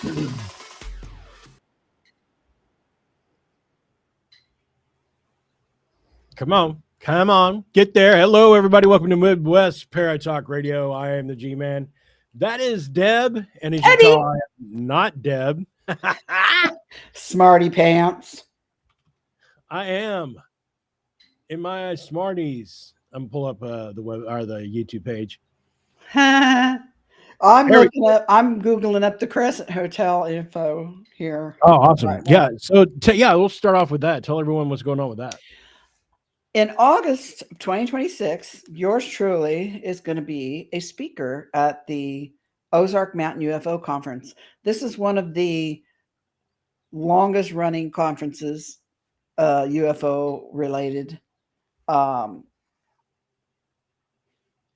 Come on. Come on. Get there. Hello, everybody. Welcome to Midwest Parrot Talk Radio. I am the G Man. That is Deb. And as you can Eddie, tell, I am not Deb. smarty pants. I am in my Smarties. I'm gonna pull up the web or the YouTube page. I'm There we I'm Googling up the Crescent Hotel info here Oh, awesome. right Yeah. now. So yeah, we'll start off with that. Tell everyone what's going on with that. In August of 2026, yours truly is going to be a speaker at the Ozark Mountain UFO Conference. This is one of the longest running conferences, UFO related, um,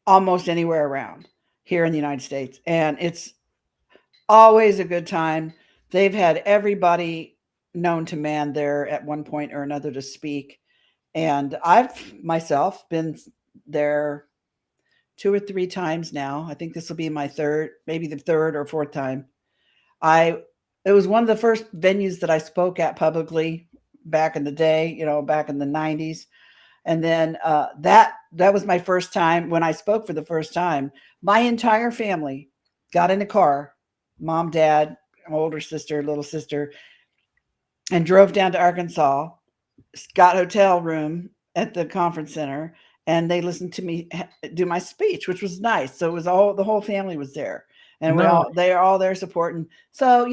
almost anywhere around here in the United States. And it's always a good time. They've had everybody known to man there at one point or another to speak. And I've myself been there 2 or 3 times now. I think this will be my third, maybe the third or fourth time. It was one of the first venues that I spoke at publicly back in the day, back in the 90s. And then that was my first time when I spoke for the first time. My entire family got in a car, mom, dad, older sister, little sister, and drove down to Arkansas, got hotel room at the conference center, and they listened to me do my speech, which was nice. So it was the whole family was there, and No. they are all there supporting. So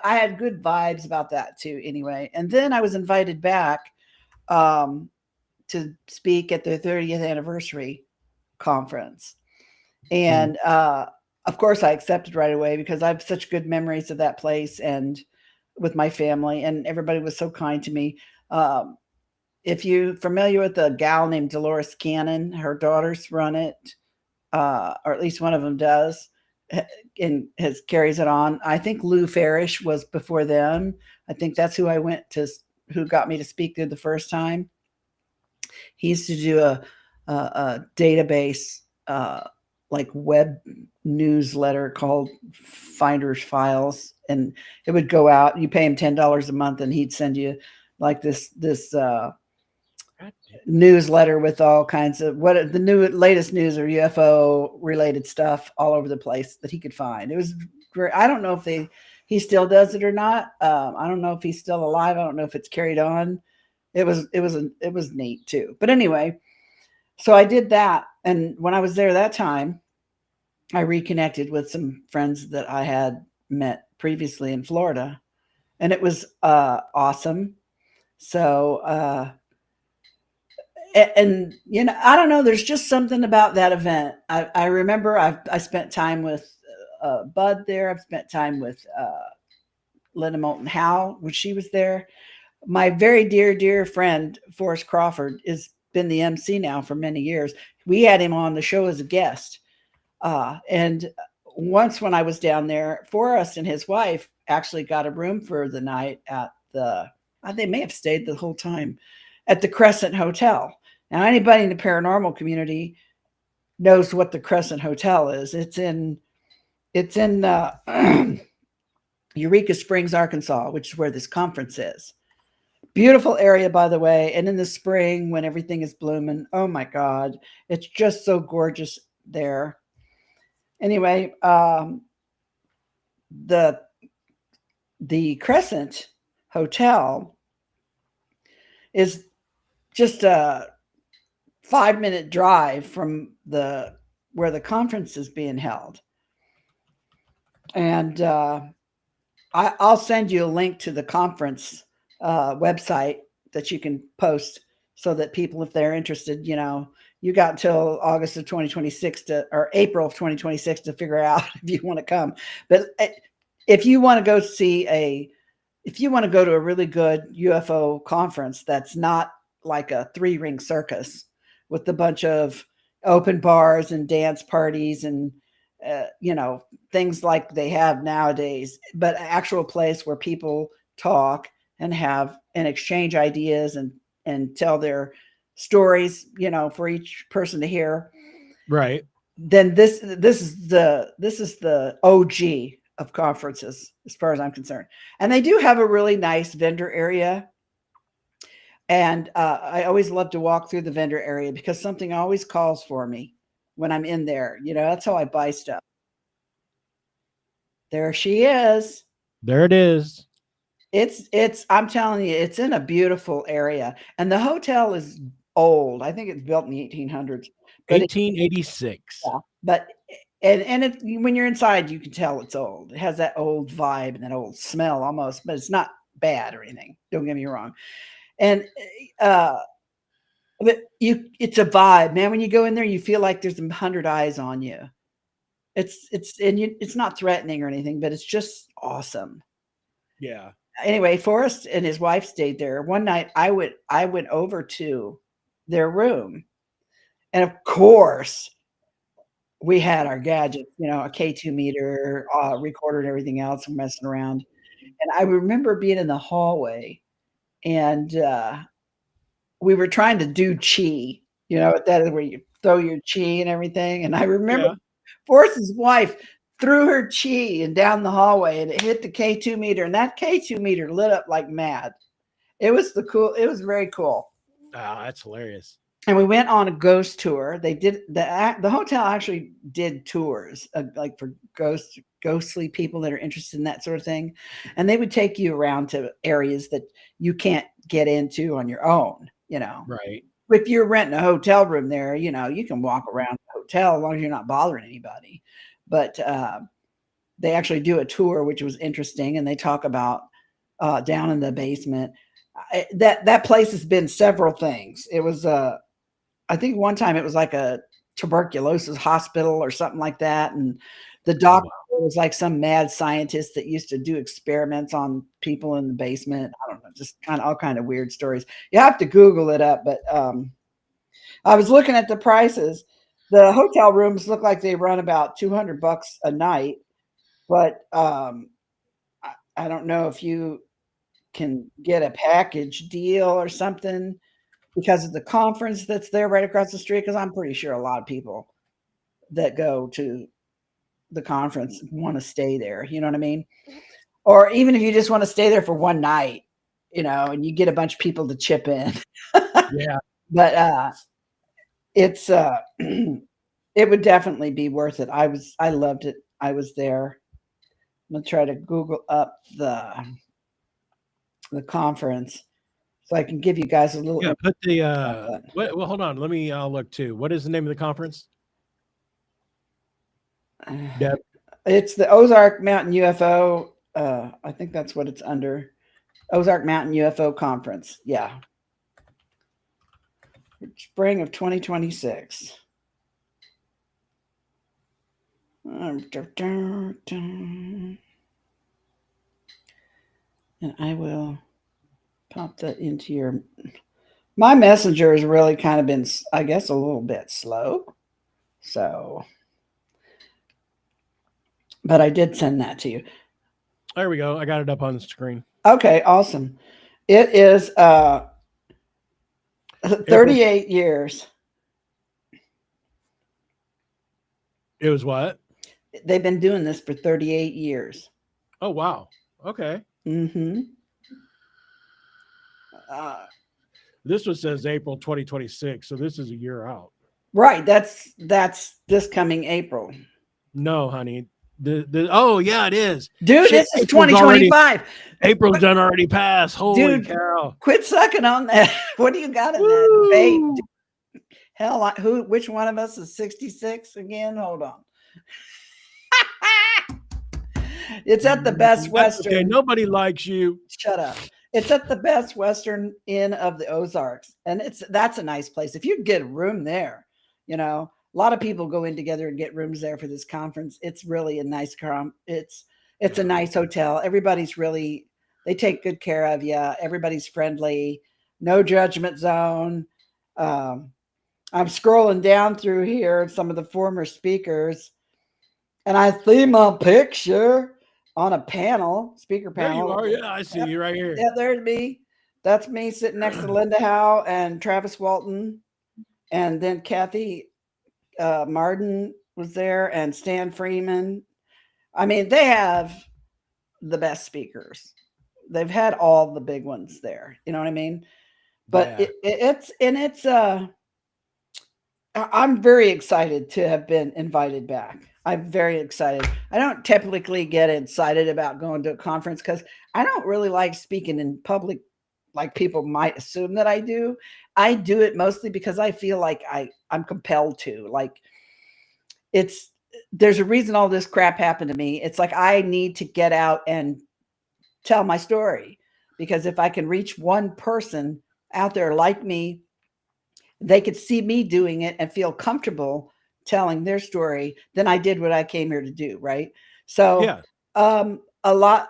I had good vibes about that too. Anyway, and then I was invited back to speak at their 30th anniversary conference, and of course I accepted right away because I have such good memories of that place and with my family, and everybody was so kind to me. If you're familiar with a gal named Dolores Cannon, her daughters run it, or at least one of them does, and carries it on. I think Lou Farish was before them. I think that's who who got me to speak there the first time. He used to do a database, like web newsletter called Finder's Files, and it would go out. You pay him $10 a month, and he'd send you like this newsletter with all kinds of the latest news or UFO related stuff all over the place that he could find. It was great. I don't know if he still does it or not. I don't know if he's still alive. I don't know if it's carried on. It was neat too. But anyway, so I did that, and when I was there that time, I reconnected with some friends that I had met previously in Florida, and it was awesome. So and I don't know, there's just something about that event. I remember I spent time with Bud there. I've spent time with Linda Moulton Howe when she was there. My very dear friend Forrest Crawford has been the MC now for many years. We had him on the show as a guest, and once when I was down there, Forrest and his wife actually got a room for the night at they may have stayed the whole time at the Crescent Hotel. Now, anybody in the paranormal community knows what the Crescent Hotel is. It's in Eureka Springs, Arkansas, which is where this conference is. Beautiful area, by the way. And in the spring, when everything is blooming, oh my God, it's just so gorgeous there. Anyway, the Crescent Hotel is just a 5-minute drive from where the conference is being held. And I'll send you a link to the conference website that you can post so that people, if they're interested, you got until August of 2026 or April of 2026 to figure out if you want to come. But if you want to go to a really good UFO conference that's not like a 3-ring circus with a bunch of open bars and dance parties and things like they have nowadays, but an actual place where people talk and have and exchange ideas and tell their stories, for each person to hear. Right. Then this is the OG of conferences, as far as I'm concerned. And they do have a really nice vendor area. And I always love to walk through the vendor area because something always calls for me when I'm in there. That's how I buy stuff. There she is. There it is. I'm telling you, it's in a beautiful area. And the hotel is old. I think it's built in the 1800s. But 1886. yeah, but when you're inside, you can tell it's old. It has that old vibe and that old smell almost, but it's not bad or anything. Don't get me wrong. And but it's a vibe, man. When you go in there, you feel like there's 100 eyes on you. It's not threatening or anything, but it's just awesome. Yeah. Anyway, Forrest and his wife stayed there. One night I went over to their room, and of course we had our gadgets, a K2 meter, recorder and everything else, and messing around. And I remember being in the hallway, and we were trying to do chi. That is where you throw your chi and everything. And I remember Forrest's wife threw her chi and down the hallway, and it hit the K2 meter, and that K2 meter lit up like mad. It was very cool. Oh, that's hilarious. And we went on a ghost tour. They did the hotel actually did tours like for ghostly people that are interested in that sort of thing. And they would take you around to areas that you can't get into on your own, Right. If you're renting a hotel room there, you can walk around the hotel as long as you're not bothering anybody. But they actually do a tour, which was interesting. And they talk about down in the basement. That place has been several things. It was I think one time it was like a tuberculosis hospital or something like that. And the doctor was like some mad scientist that used to do experiments on people in the basement. I don't know, just all kind of weird stories. You have to Google it up. But I was looking at the prices. The hotel rooms look like they run about $200 a night. But I don't know if you can get a package deal or something because of the conference that's there right across the street. Because I'm pretty sure a lot of people that go to the conference want to stay there. You know what I mean? Or even if you just want to stay there for one night, and you get a bunch of people to chip in. Yeah. But it's it would definitely be worth it. I loved it. I was there. I'm gonna try to Google up the conference so I can give you guys a little. Yeah, put the well, hold on. Let me look too. What is the name of the conference? Deb? It's the Ozark Mountain UFO. I think that's what it's under. Ozark Mountain UFO Conference. Yeah. Spring of 2026. And I will pop that into your. My messenger has really kind of been, I guess, a little bit slow. So, but I did send that to you. There we go. I got it up on the screen. Okay, awesome. It is 38 years. It was what? They've been doing this for 38 years. Oh, wow. Okay. Mm-hmm. This one says April 2026, so this is a year out. Right. That's this coming April. No, honey. Oh, yeah, it is. Dude, this is 2025. April's done already passed. Holy cow. Quit sucking on that. What do you got in that vape? Hell, which one of us is 66 again? Hold on. It's at the Best Western. Okay, nobody likes you. Shut up. It's at the Best Western Inn of the Ozarks. And that's a nice place. If you get a room there, a lot of people go in together and get rooms there for this conference. It's really a nice it's a nice hotel. Everybody's they take good care of you. Everybody's friendly. No judgment zone. I'm scrolling down through here, some of the former speakers, and I see my picture on a speaker panel. There you are. Yeah, I see you right here. Yeah, there's me. That's me sitting next to Linda Howe and Travis Walton. And then Kathy Martin was there, and Stan Freeman. I mean, they have the best speakers. They've had all the big ones there. You know what I mean? But Yeah. it's I'm very excited to have been invited back. I'm very excited. I don't typically get excited about going to a conference because I don't really like speaking in public like people might assume that I do. I do it mostly because I feel like I'm compelled to. Like it's there's a reason all this crap happened to me. It's like I need to get out and tell my story because if I can reach one person out there like me, they could see me doing it and feel comfortable telling their story, then I did what I came here to do, right? So Yeah. a lot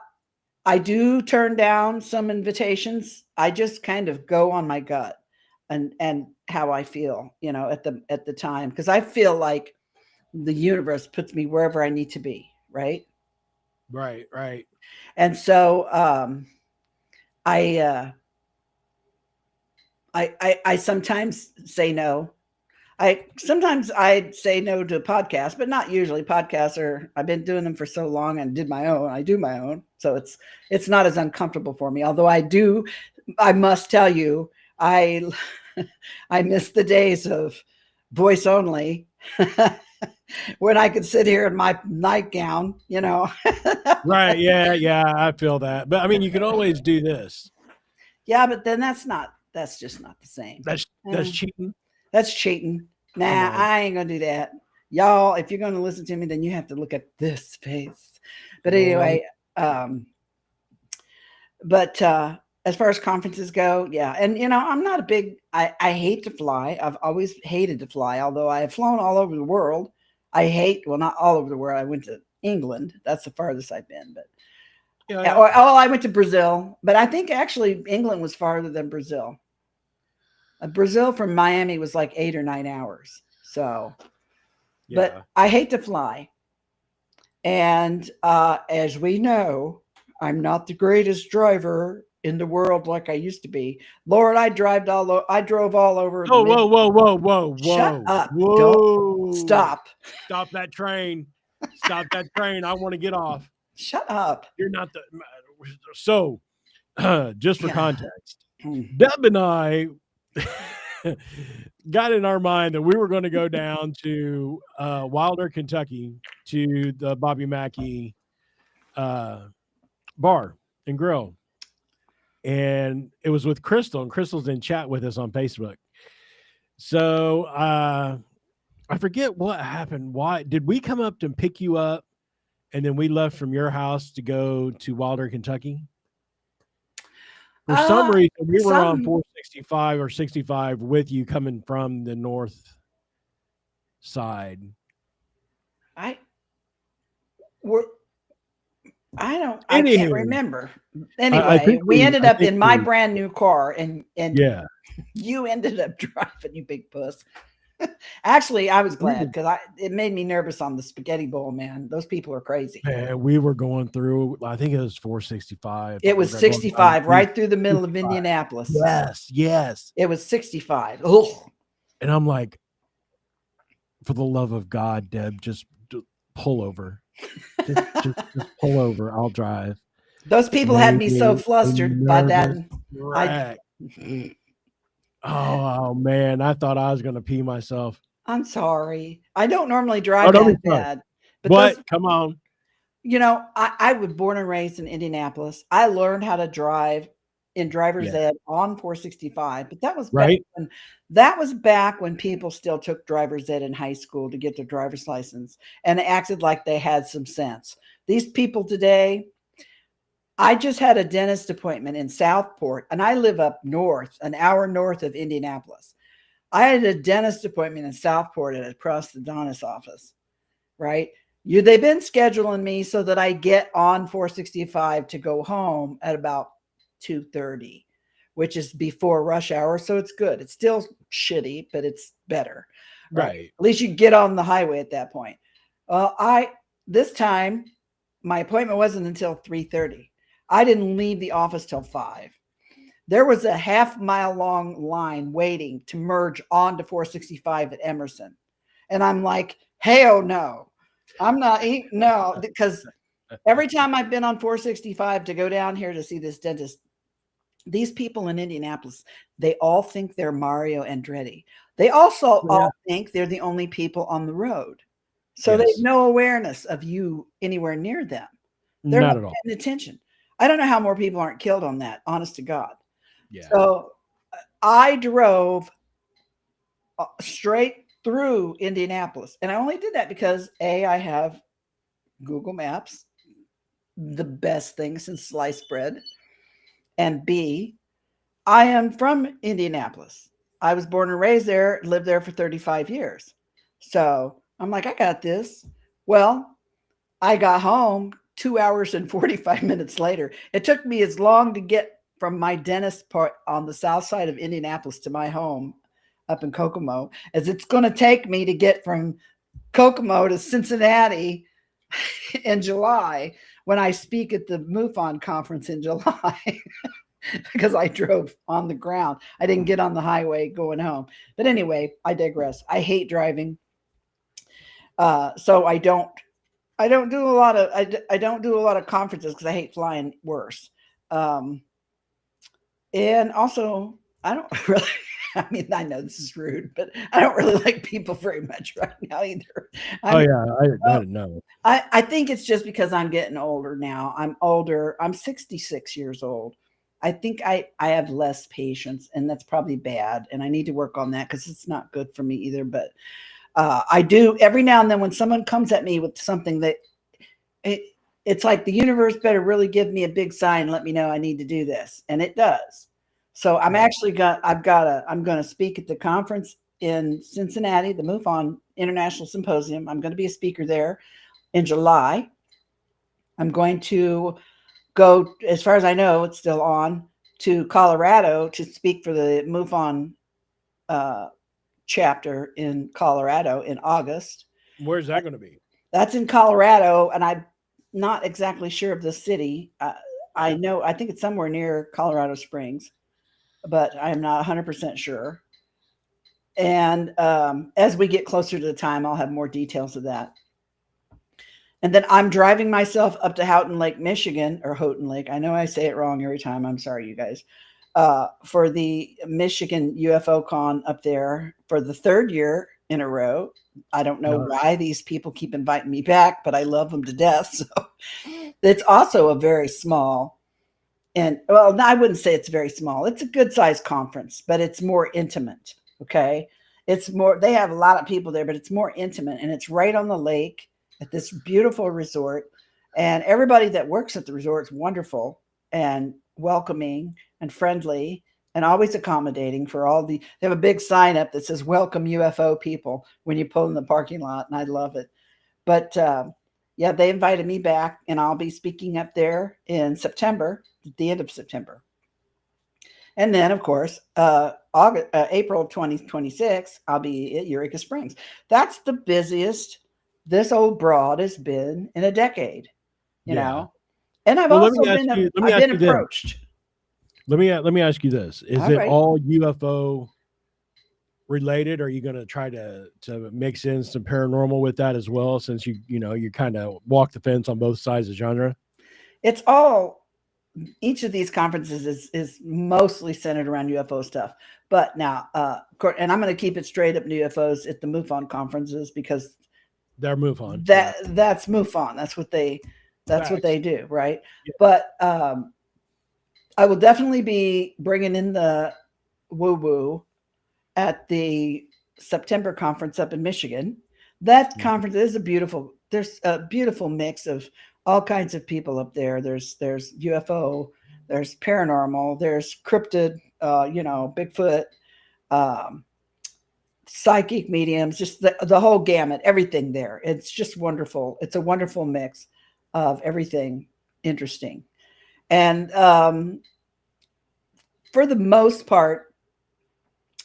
I do turn down some invitations. I just kind of go on my gut and how I feel, at the time because I feel like the universe puts me wherever I need to be, right? Right. Right. And so I uh I sometimes say no. I sometimes I say no to podcasts, but not usually. Podcasts are I've been doing them for so long and did my own. I do my own, so it's not as uncomfortable for me. Although I must tell you, I I miss the days of voice only when I could sit here in my nightgown, Right. Yeah. Yeah. I feel that. But I mean, you can always do this. Yeah, but then that's just not the same. That's Eh, cheating. that's cheating. Come Nah, on. I ain't gonna do that. Y'all, if you're gonna listen to me, then you have to look at this face. But Lord. anyway, um, but as far as conferences go, yeah. And I'm not a big I hate to fly. I've always hated to fly, although I have flown all over the world. Well, not all over the world. I went to England. That's the farthest I've been, but Yeah. Yeah. I went to Brazil, but I think actually England was farther than Brazil. Brazil from Miami was like 8 or 9 hours. So, but Yeah. I hate to fly. And as we know, I'm not the greatest driver in the world like I used to be. Lord, I drove all over the Oh, mid. whoa, whoa, whoa, whoa, Shut whoa, up. Don't whoa. stop. Stop that train. Stop that train. I want to get off. Shut up. You're not the. So, just for Yeah. context, Deb and I got in our mind that we were going to go down to Wilder, Kentucky to the Bobby Mackey bar and grill. And it was with Crystal, and Crystal's in chat with us on Facebook. So I forget what happened. Why did we come up to pick you up and then we left from your house to go to Wilder, Kentucky? For some reason, we were on Some 465 or 65 with you coming from the north side. I were I can't Anywho, remember. I Anyway, think we ended I up think in my brand new car and yeah. you ended up driving, you big puss. Actually, I was We glad were, because it made me nervous on the spaghetti bowl, man. Those people are crazy. man, we were going through. I think it was 465. It We was were going down 65 right through the middle of 65. Indianapolis. Yes, yes. It was 65. Oh, And I'm like, for the love of God, Deb, just pull over. Just pull over. I'll drive. those people had Made me so me a flustered by that. nervous I wreck. Oh man, I thought I was gonna pee myself. I'm sorry. I don't normally Oh, drive don't be that sorry. bad. But those What? Come on. I was born and raised in Indianapolis. I learned how to drive in driver's Yeah. ed on 465, but Right? that was back when people still took driver's ed in high school to get their driver's license and acted like they had some sense. These people today, I just had a dentist appointment in Southport, and I live up north, an hour north of Indianapolis. I had a dentist appointment in Southport at a prosthodontist office, right? They've been scheduling me so that I get on 465 to go home at about 2:30, which is before rush hour. So it's good. It's still shitty, but it's better. Right. At least you get on the highway at that point. This time my appointment wasn't until 3:30. I didn't leave the office till 5. There was a half-mile long line waiting to merge onto 465 at Emerson. And I'm like, hell no. I'm not. No, because every time I've been on 465 to go down here to see this dentist, these people in Indianapolis, they all think they're Mario Andretti. They also Yeah. all think they're the only people on the road. So they have Yes. no awareness of you anywhere near them. They're Not not at all. paying attention. I don't know how more people aren't killed on that, honest to God. Yeah. So I drove straight through Indianapolis. And I only did that because A, I have Google Maps, the best thing since sliced bread. And B, I am from Indianapolis. I was born and raised there, lived there for 35 years. So I'm like, I got this. Well, I got home 2 hours and 45 minutes later. It took me as long to get from my dentist part on the south side of Indianapolis to my home up in Kokomo as it's going to take me to get from Kokomo to Cincinnati in July when I speak at the MUFON conference in July. Because I drove on the ground. I didn't get on the highway going home. But anyway, I digress. I hate driving. So I don't do a lot of I don't do a lot of conferences because I hate flying worse. And also I don't really I mean, I know this is rude, but I don't really like people very much right now either. I Oh mean, yeah, I didn't know. I think it's just because I'm getting older now. I'm older. I'm 66 years old. I think I have less patience, and that's probably bad. And I need to work on that because it's not good for me either. But I do every now and then when someone comes at me with something that it's like the universe better really give me a big sign and let me know I need to do this, and it does. So I'm Right. actually I'm going to speak at the conference in Cincinnati, the MUFON International Symposium. I'm going to be a speaker there in July. I'm going to go, as far as I know, it's still on, to Colorado to speak for the MUFON chapter in Colorado in August. Where's that going to be? That's in Colorado, and I'm not exactly sure of the city. I think it's somewhere near Colorado Springs, but I'm not 100% sure. And as we get closer to the time, I'll have more details of that. And then I'm driving myself up to Houghton Lake, Michigan, or Houghton Lake. I know I say it wrong every time. I'm sorry, you guys. For the Michigan UFO Con up there for the third year in a row. I don't know why these people keep inviting me back, but I love them to death. So it's also a very small, and well, I wouldn't say it's very small. It's a good sized conference, but it's more intimate. Okay. It's more, they have a lot of people there, but it's more intimate, and it's right on the lake at this beautiful resort. And everybody that works at the resort is wonderful and welcoming and friendly and always accommodating for all they have a big sign up that says welcome UFO people when you pull in the parking lot. And I love it. But yeah, they invited me back, and I'll be speaking up there in September, at the end of September. And then, of course, April of 2026, I'll be at Eureka Springs. That's the busiest this old broad has been in a decade, you know. And I've also been approached. Let me ask you this: Is All it right. all UFO related? Are you going to try to mix in some paranormal with that as well, since you kind of walk the fence on both sides of genre? It's all, each of these conferences is mostly centered around UFO stuff. But now, and I'm going to keep it straight up UFOs at the MUFON conferences because they're MUFON. That's MUFON. That's what they do, right? Yeah. But I will definitely be bringing in the woo-woo at the September conference up in Michigan. That conference is there's a beautiful mix of all kinds of people up there. There's UFO, there's paranormal, there's cryptid, Bigfoot, psychic mediums, just the whole gamut, everything there. It's just wonderful. It's a wonderful mix of everything interesting. And for the most part,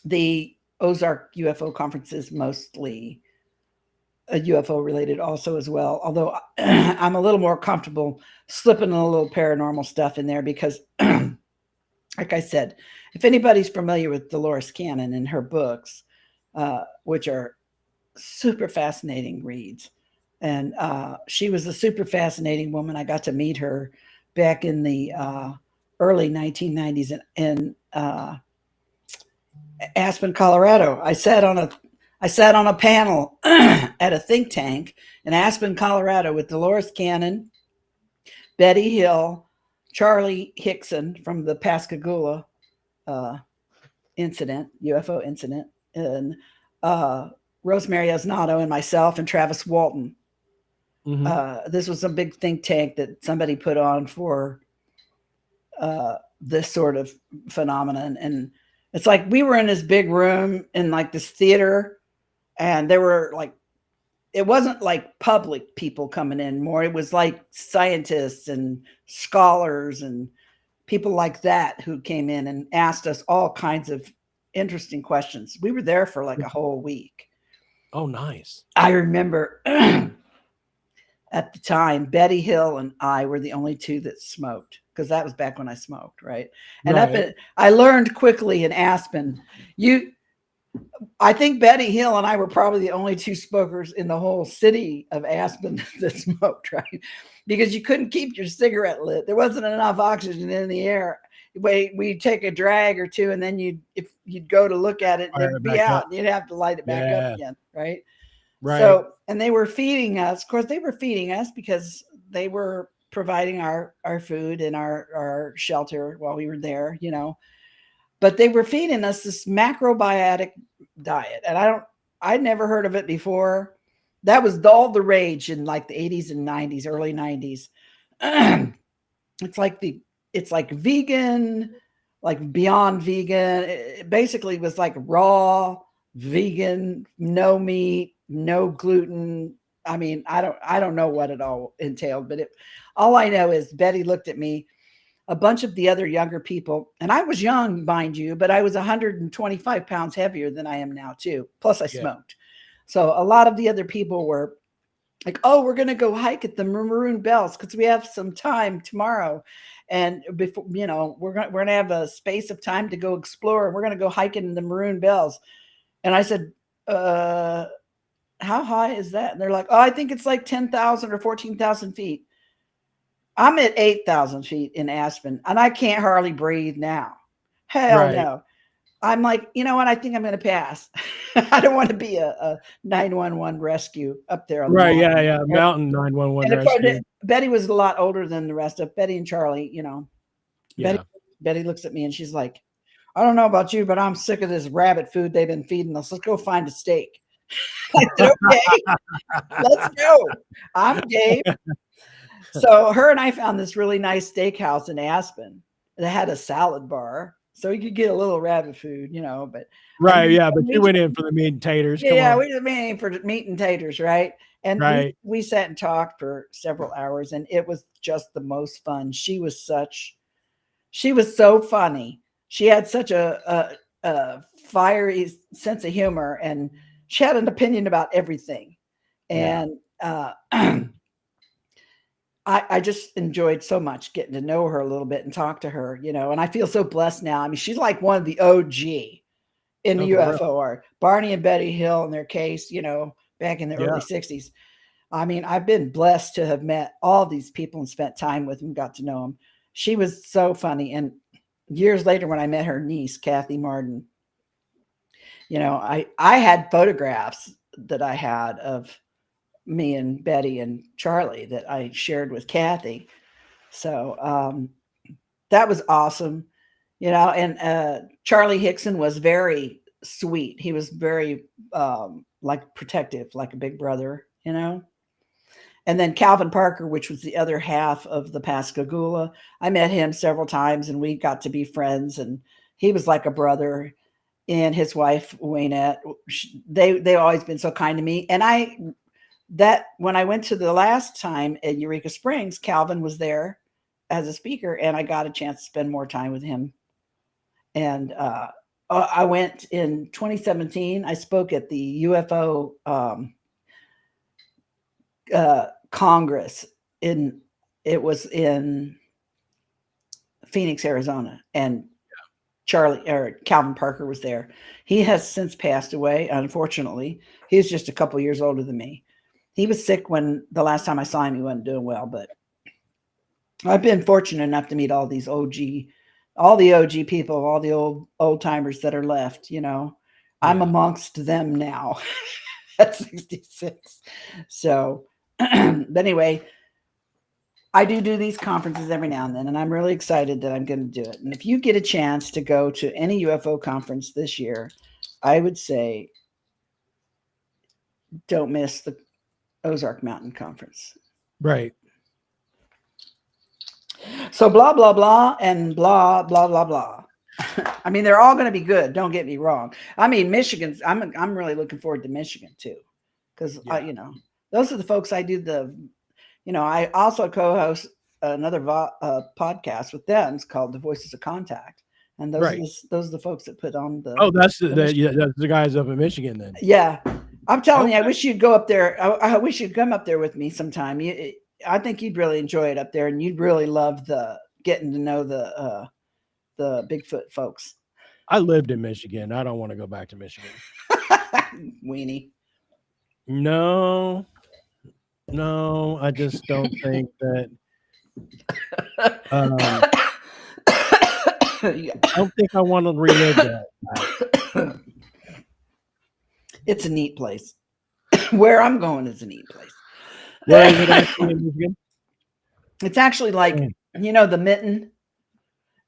the Ozark UFO conference is mostly a UFO related also as well. Although I'm a little more comfortable slipping a little paranormal stuff in there because like I said, if anybody's familiar with Dolores Cannon and her books, which are super fascinating reads, And she was a super fascinating woman. I got to meet her back in the early 1990s in Aspen, Colorado. I sat on a panel at a think tank in Aspen, Colorado, with Dolores Cannon, Betty Hill, Charlie Hickson from the Pascagoula incident, UFO incident, and Rosemary Osnato, and myself, and Travis Walton. This was a big think tank that somebody put on for this sort of phenomenon. And it's like we were in this big room in like this theater, and there were like, it wasn't like public people coming in more. It was like scientists and scholars and people like that who came in and asked us all kinds of interesting questions. We were there for like a whole week. Oh, nice. I remember at the time, Betty Hill and I were the only two that smoked, because that was back when I smoked, right? And I learned quickly in Aspen, I think Betty Hill and I were probably the only two smokers in the whole city of Aspen that smoked, right? Because you couldn't keep your cigarette lit. There wasn't enough oxygen in the air. We'd take a drag or two, and then if you'd go to look at it, it'd be out, and you'd have to light it back up again, right? Right. So, and they were feeding us. Of course, they were feeding us because they were providing our food and our shelter while we were there, you know. But they were feeding us this macrobiotic diet, and I'd never heard of it before. That was all the rage in like the 80s and 90s, early 90s. It's like vegan, like beyond vegan. It basically was like raw vegan, no meat, no gluten. I mean, I don't know what it all entailed, but all I know is Betty looked at me, a bunch of the other younger people, and I was young, mind you, but I was 125 pounds heavier than I am now too. Plus I smoked. So a lot of the other people were like, oh, we're going to go hike at the Maroon Bells because we have some time tomorrow. And before, you know, we're going to have a space of time to go explore. And we're going to go hiking in the Maroon Bells. And I said, how high is that? And they're like, oh, I think it's like 10,000 or 14,000 feet. I'm at 8,000 feet in Aspen, and I can't hardly breathe now. Hell no. I'm like, you know what? I think I'm going to pass. I don't want to be a 911 rescue up there. On the mountain. Yeah. Mountain 911 rescue. Betty was a lot older than the rest of Betty and Charlie, you know. Betty looks at me and she's like, I don't know about you, but I'm sick of this rabbit food they've been feeding us. Let's go find a steak. I said, okay, let's go. I'm game. So her and I found this really nice steakhouse in Aspen that had a salad bar. So you could get a little rabbit food, you know, but but you went in for the meat and taters. We just went in for meat and taters, right? And we sat and talked for several hours, and it was just the most fun. She was so funny. She had such a fiery sense of humor, and she had an opinion about everything. And I just enjoyed so much getting to know her a little bit and talk to her, you know, and I feel so blessed now. I mean, she's like one of the OG in the UFO art. Barney and Betty Hill in their case, you know, back in the early 60s. I mean, I've been blessed to have met all these people and spent time with them, got to know them. She was so funny. And years later, when I met her niece, Kathy Martin, you know, I had photographs that I had of me and Betty and Charlie that I shared with Kathy. So that was awesome, you know. And Charlie Hickson was very sweet. He was very like protective, like a big brother, you know. And then Calvin Parker, which was the other half of the Pascagoula, I met him several times and we got to be friends, and he was like a brother. And his wife Waynette, they always been so kind to me. And when I went to the last time at Eureka Springs, Calvin was there as a speaker, and I got a chance to spend more time with him. And I went in 2017. I spoke at the UFO Congress it was in Phoenix, Arizona, and Calvin Parker was there. He has since passed away, unfortunately. He's just a couple years older than me. He was sick when the last time I saw him. He wasn't doing well, but I've been fortunate enough to meet all the OG people, all the old timers that are left. You know, I'm Yeah. amongst them now at 66. So, but anyway, I do these conferences every now and then, and I'm really excited that I'm going to do it. And if you get a chance to go to any UFO conference this year, I would say don't miss the Ozark Mountain Conference. Right. So blah, blah, blah, and blah, blah, blah, blah. I mean, they're all going to be good. Don't get me wrong. I mean, Michigan's, I'm really looking forward to Michigan too. Because, you know, those are the folks I do I also co-host another podcast with them. It's called The Voices of Contact. And those are the folks that put on the. Oh, that's the guys up in Michigan then. Yeah. I'm telling you, I wish you'd go up there. I wish you'd come up there with me sometime. I think you'd really enjoy it up there, and you'd really love getting to know the Bigfoot folks. I lived in Michigan. I don't want to go back to Michigan. Weenie. No, I just don't think that. I don't think I want to relive that. It's a neat place. Where I'm going is a neat place. Where is it actually in Michigan? It's actually like, the mitten.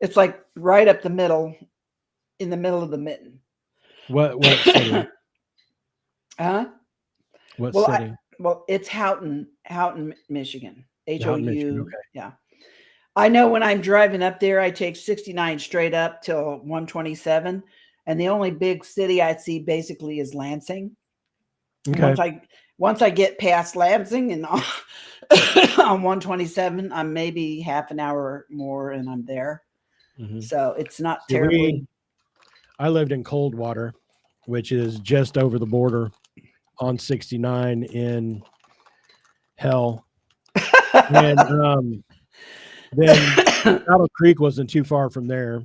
It's like right up the middle, in the middle of the mitten. What city? Huh? What city? It's Houghton, Michigan. HOU. Michigan, okay. Yeah. I know when I'm driving up there, I take 69 straight up till 127. And the only big city I see basically is Lansing. Okay. Once I get past Lansing and on 127, I'm maybe half an hour more and I'm there. Mm-hmm. So it's not terribly. I lived in Coldwater, which is just over the border on 69 in hell. And then Battle Creek wasn't too far from there.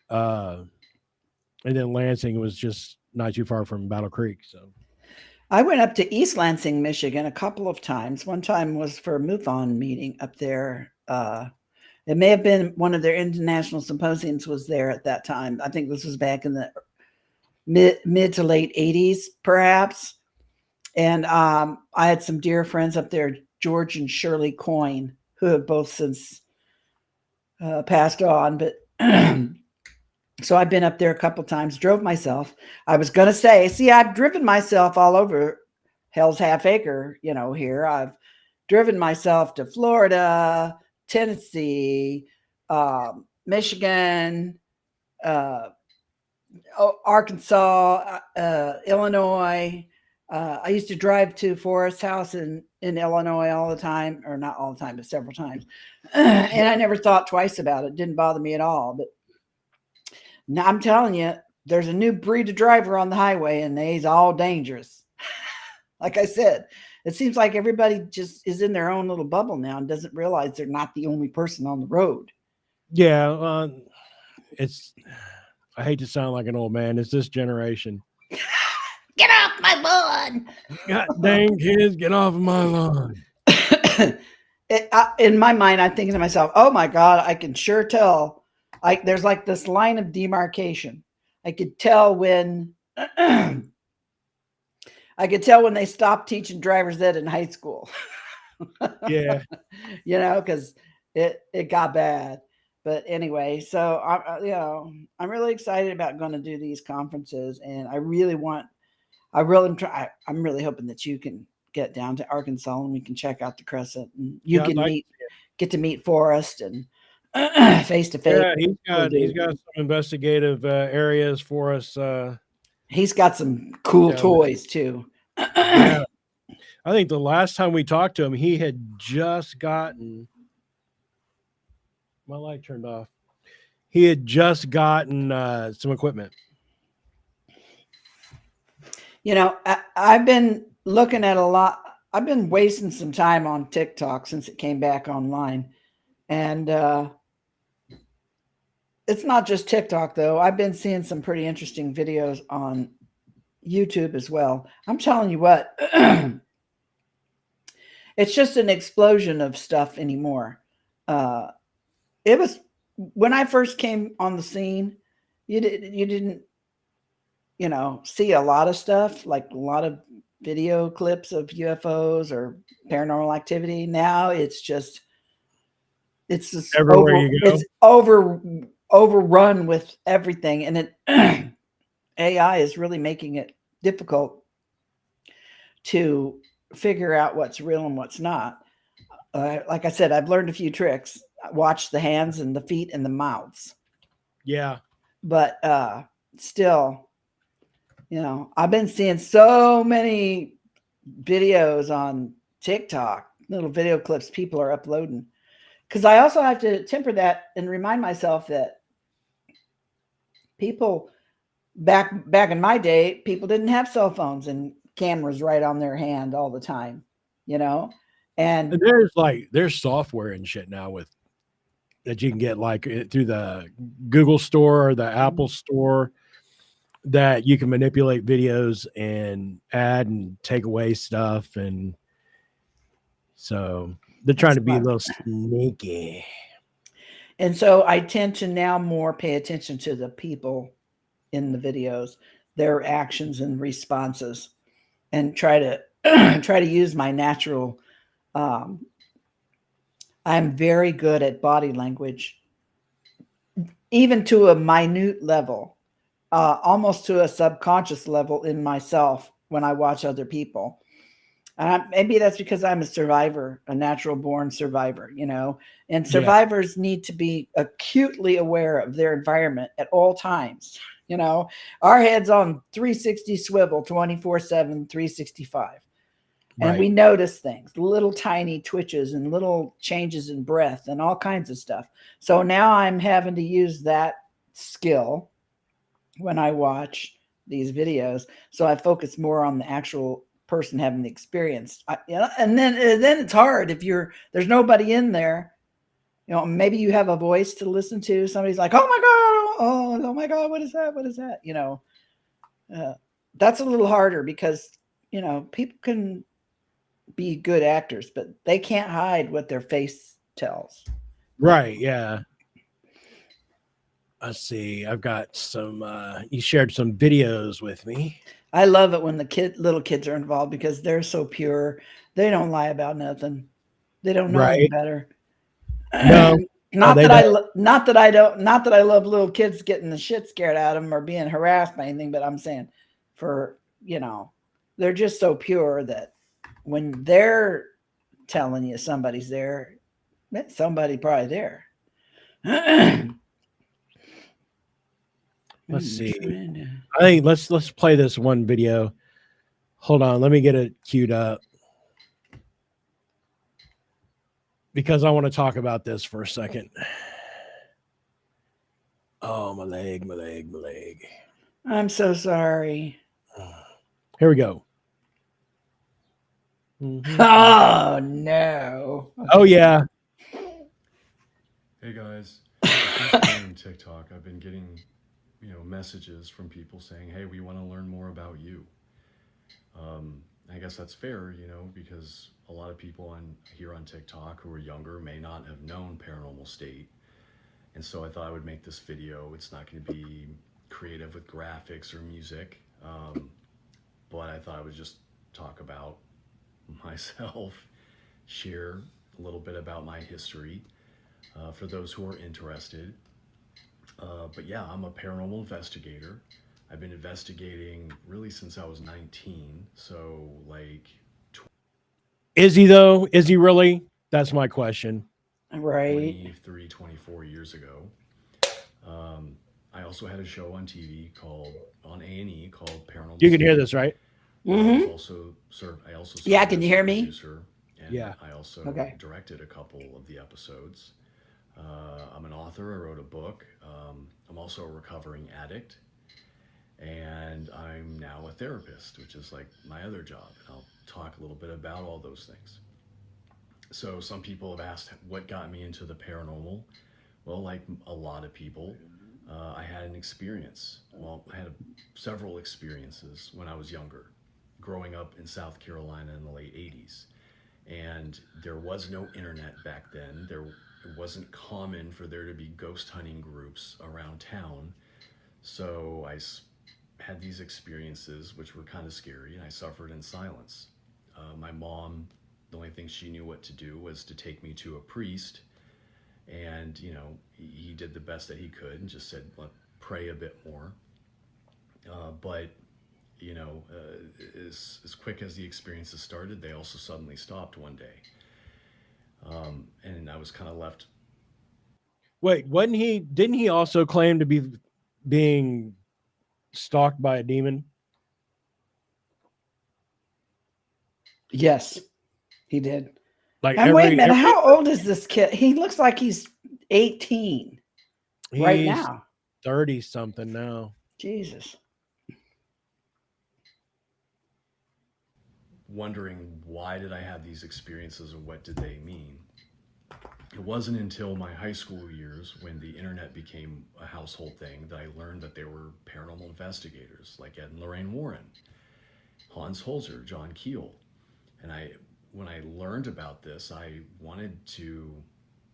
And then Lansing was just not too far from Battle Creek. So I went up to East Lansing, Michigan a couple of times. One time was for a MUFON meeting up there. It may have been one of their international symposiums was there at that time. I think this was back in the mid to late 80s, perhaps. And I had some dear friends up there, George and Shirley Coyne, who have both since passed on. But so I've been up there a couple times, drove myself. I was going to say, I've driven myself all over Hell's Half Acre, here. I've driven myself to Florida, Tennessee, Michigan, Arkansas, Illinois. I used to drive to Forest House in Illinois all the time, or not all the time, but several times. And I never thought twice about it. Didn't bother me at all. But now I'm telling you, there's a new breed of driver on the highway, and they's all dangerous. Like I said, it seems like everybody just is in their own little bubble now and doesn't realize they're not the only person on the road. Yeah, I hate to sound like an old man. It's this generation. Get off my lawn! God dang kids, get off of my lawn. In my mind, I'm thinking to myself, oh my God, I can sure tell. There's like this line of demarcation. I could tell when they stopped teaching driver's ed in high school. Yeah. Because it got bad. But anyway, so I'm really excited about going to do these conferences, and I'm really hoping that you can get down to Arkansas and we can check out the Crescent, and you can get to meet Forrest and face to face. Yeah, he's got some investigative areas for us. He's got some cool toys too. Yeah. I think the last time we talked to him, he had just gotten my light turned off. He had just gotten some equipment. I've been looking at a lot. I've been wasting some time on TikTok since it came back online. And it's not just TikTok, though. I've been seeing some pretty interesting videos on YouTube as well. I'm telling you what, it's just an explosion of stuff anymore. Uh, it was when I first came on the scene, you didn't see a lot of stuff, like a lot of video clips of UFOs or paranormal activity. Now it's just Everywhere you go. overrun with everything, and it AI is really making it difficult to figure out what's real and what's not. Like I said, I've learned a few tricks. Watch the hands and the feet and the mouths, Yeah. but still, I've been seeing so many videos on TikTok, little video clips people are uploading. Because I also have to temper that and remind myself that people back in my day, people didn't have cell phones and cameras right on their hand all the time, you know, And and there's software and shit now with that you can get like through the Google store or the Apple store that you can manipulate videos and add and take away stuff. And so they're trying that's to be a fun. little sneaky. And so I tend to now more pay attention to the people in the videos, their actions and responses, and try to try to use my natural. Um, I'm very good at body language, even to a minute level, almost to a subconscious level in myself when I watch other people. Maybe that's because I'm a survivor, a natural born survivor, and Yeah. survivors need to be acutely aware of their environment at all times. Our heads on 360 swivel 24/7, 365. And Right. we notice things, little tiny twitches and little changes in breath and all kinds of stuff. So now I'm having to use that skill when I watch these videos. So I focus more on the actual person having the experience. And then it's hard if there's nobody in there. Maybe you have a voice to listen to. Somebody's like, "Oh my god, oh my god, what is that? What is that?" Uh, that's a little harder because people can be good actors, but they can't hide what their face tells. Right. Yeah. Let's see. I've got some you shared some videos with me. I love it when the little kids are involved because they're so pure. They don't lie about nothing. They don't know any Right. better. No, no, not they that don't. not that I love little kids getting the shit scared out of them or being harassed by anything, but I'm saying for they're just so pure that when they're telling you somebody's there, somebody probably there. Let's see. I think let's play this one video. Hold on, let me get it queued up because I want to talk about this for a second. Oh, my leg, my leg, my leg. I'm so sorry. Here we go. Oh no. Oh yeah. Hey guys, since joining TikTok, I've been getting, messages from people saying, "Hey, we want to learn more about you." I guess that's fair, because a lot of people on here on TikTok who are younger may not have known Paranormal State, and so I thought I would make this video. It's not going to be creative with graphics or music, but I thought I would just talk about myself, share a little bit about my history for those who are interested. But yeah, I'm a paranormal investigator. I've been investigating really since I was 19. So, like Is he though? Is he really? That's my question. Right. 23, 24 years ago. Um, I also had a show on TV on A&E called You Paranormal can hear State. this, right? Mm-hmm. I also Yeah, served can as you the hear me? producer, and Yeah. I also Okay. directed a couple of the episodes. I'm an author. I wrote a book. I'm also a recovering addict, and I'm now a therapist, which is like my other job. And I'll talk a little bit about all those things. So, some people have asked what got me into the paranormal. Well, like a lot of people, I had an experience. Well, I had several experiences when I was younger, growing up in South Carolina in the late 80s. And there was no internet back then. It wasn't common for there to be ghost hunting groups around town. So had these experiences, which were kind of scary, and I suffered in silence. My mom, the only thing she knew what to do was to take me to a priest, and he did the best that he could and just said, pray a bit more. But as quick as the experiences started, they also suddenly stopped one day, and I was kind of left. Wait, wasn't he? Didn't he also claim to be being stalked by a demon? Yes, he did. Like And wait a minute, how old is this kid? He looks like he's 18 right now. 30 something now. Jesus. Wondering, why did I have these experiences and what did they mean? It wasn't until my high school years, when the internet became a household thing, that I learned that there were paranormal investigators like Ed and Lorraine Warren, Hans Holzer, John Keel. And when I learned about this, I wanted to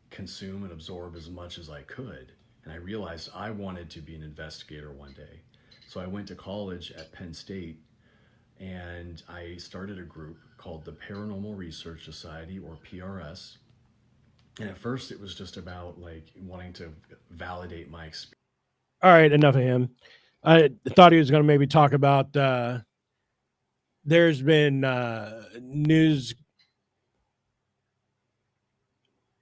consume and absorb as much as I could. And I realized I wanted to be an investigator one day. So I went to college at Penn State, and I started a group called the Paranormal Research Society, or PRS. And at first it was just about wanting to validate my experience. All right, enough of him. I thought he was going to maybe talk about there's been news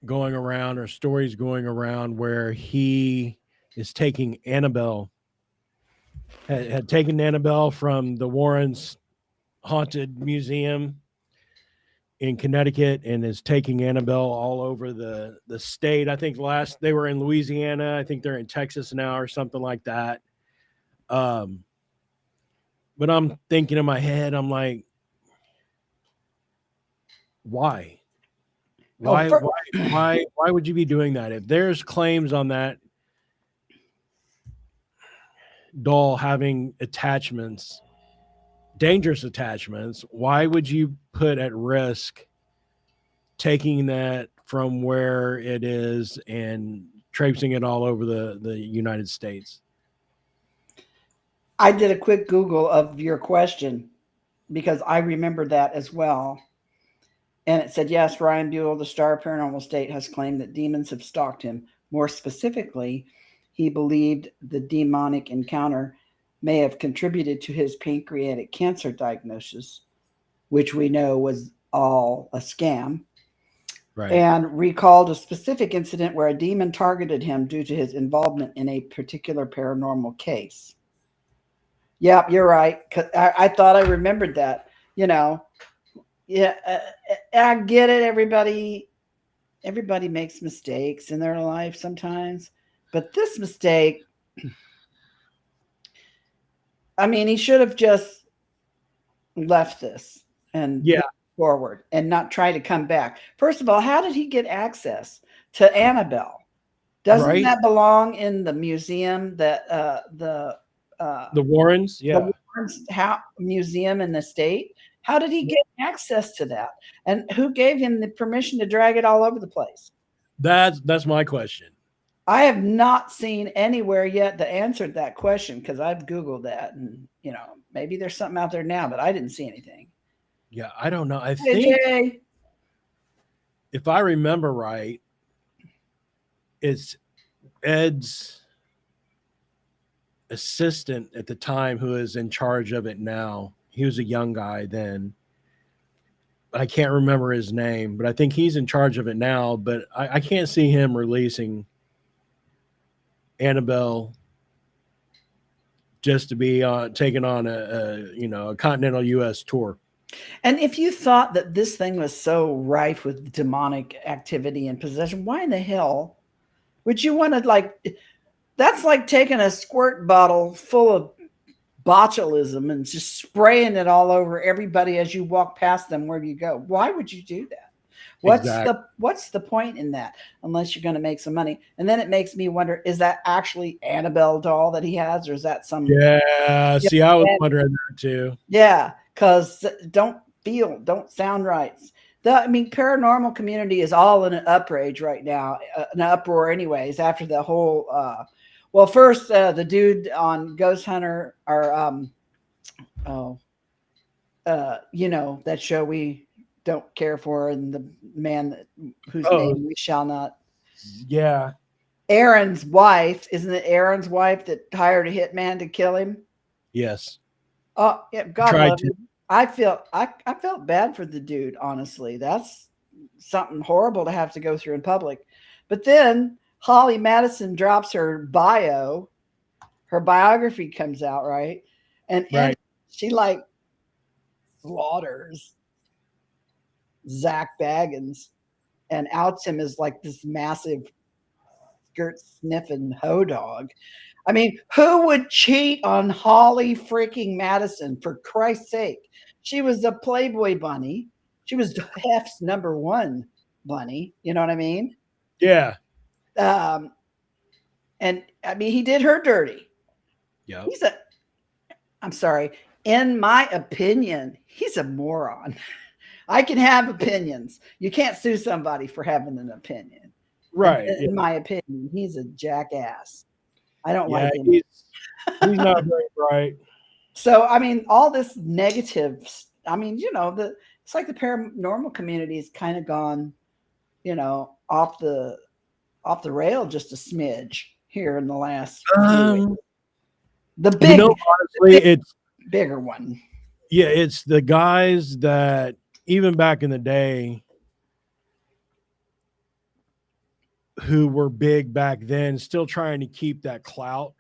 going around, or stories going around, where he is taking Annabelle, had taken Annabelle from the Warrens Haunted Museum in Connecticut, and is taking Annabelle all over the state. I think last they were in Louisiana. I think they're in Texas now, or something like that. But I'm thinking in my head, I'm like, why? Why would you be doing that? If there's claims on that doll having attachments, dangerous attachments, why would you put at risk taking that from where it is and traipsing it all over the United States? I did a quick Google of your question because I remembered that as well. And it said, yes, Ryan Buell, the star of Paranormal State, has claimed that demons have stalked him. More specifically, he believed the demonic encounter may have contributed to his pancreatic cancer diagnosis, which we know was all a scam. Right. And recalled a specific incident where a demon targeted him due to his involvement in a particular paranormal case. Yep, you're right. 'Cause I thought I remembered that. Yeah, I get it. Everybody makes mistakes in their life sometimes, but this mistake, I mean, he should have just left this and forward and not try to come back. First of all, how did he get access to Annabelle? Doesn't that belong in the museum that the Warrens? Yeah. The Warrens museum in the state? How did he get access to that? And who gave him the permission to drag it all over the place? That's my question. I have not seen anywhere yet that answered that question, because I've Googled that, and maybe there's something out there now, but I didn't see anything. Yeah, I don't know. I think if I remember right, it's Ed's assistant at the time who is in charge of it now. He was a young guy then. I can't remember his name, but I think he's in charge of it now. But I can't see him releasing Annabelle just to be taken on a continental U.S. tour. And if you thought that this thing was so rife with demonic activity and possession, why in the hell would you want to that's like taking a squirt bottle full of botulism and just spraying it all over everybody as you walk past them where you go. Why would you do that? What's the point in that, unless you're going to make some money? And then it makes me wonder, is that actually Annabelle doll that he has, or is that some? Yeah. See, I was wondering that too. Yeah, because don't sound right. I mean, paranormal community is all in an uprage right now, an uproar, anyways. After the whole, well, first the dude on Ghost Hunter, or you know, that show we don't care for, and the man whose Oh, name we shall not. yeah. Aaron's wife, isn't it Aaron's wife that hired a hitman to kill him? Yes. Oh, yeah, God Tried love to. him. I felt bad for the dude, honestly. That's something horrible to have to go through in public. But then Holly Madison drops her bio, her biography comes out, right? And Right. she like slaughters Zach Baggins and outs him as like this massive skirt sniffing hoe dog. I mean, who would cheat on Holly freaking Madison, for Christ's sake? She was the Playboy bunny. She was Hef's number one bunny. You know what I mean? Yeah. And I mean, he did her dirty. Yeah. I'm sorry, in my opinion, he's a moron. I can have opinions. You can't sue somebody for having an opinion. Right. In my opinion, he's a jackass. I don't Yeah. like him. He's not very bright. So, I mean, all this negative, I mean, you know, it's like the paranormal community has kind of gone, you know, off the rail just a smidge here in the last few weeks. The big, You know, honestly, it's bigger one. yeah, it's the guys that even back in the day who were big back then, still trying to keep that clout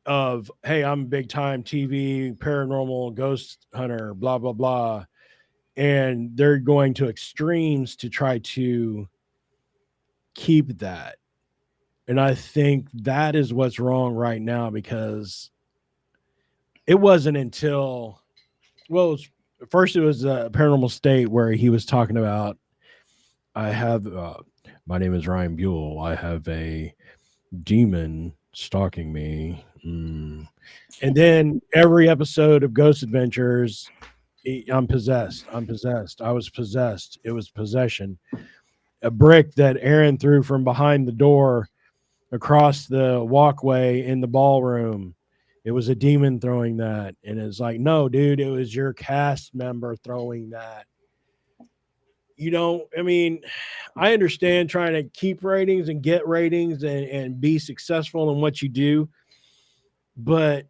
of, hey, I'm big time TV, paranormal, ghost hunter, blah, blah, blah. And they're going to extremes to try to keep that. And I think that is what's wrong right now, because it wasn't until, well, first it was Paranormal State, where he was talking about, I have, my name is Ryan Buell. I have a demon stalking me. And then every episode of Ghost Adventures, I'm possessed. I'm possessed. I was possessed. It was possession. A brick that Aaron threw from behind the door across the walkway in the ballroom, it was a demon throwing that. And it's like, no, dude, it was your cast member throwing that. You know, I mean, I understand trying to keep ratings and get ratings and be successful in what you do, but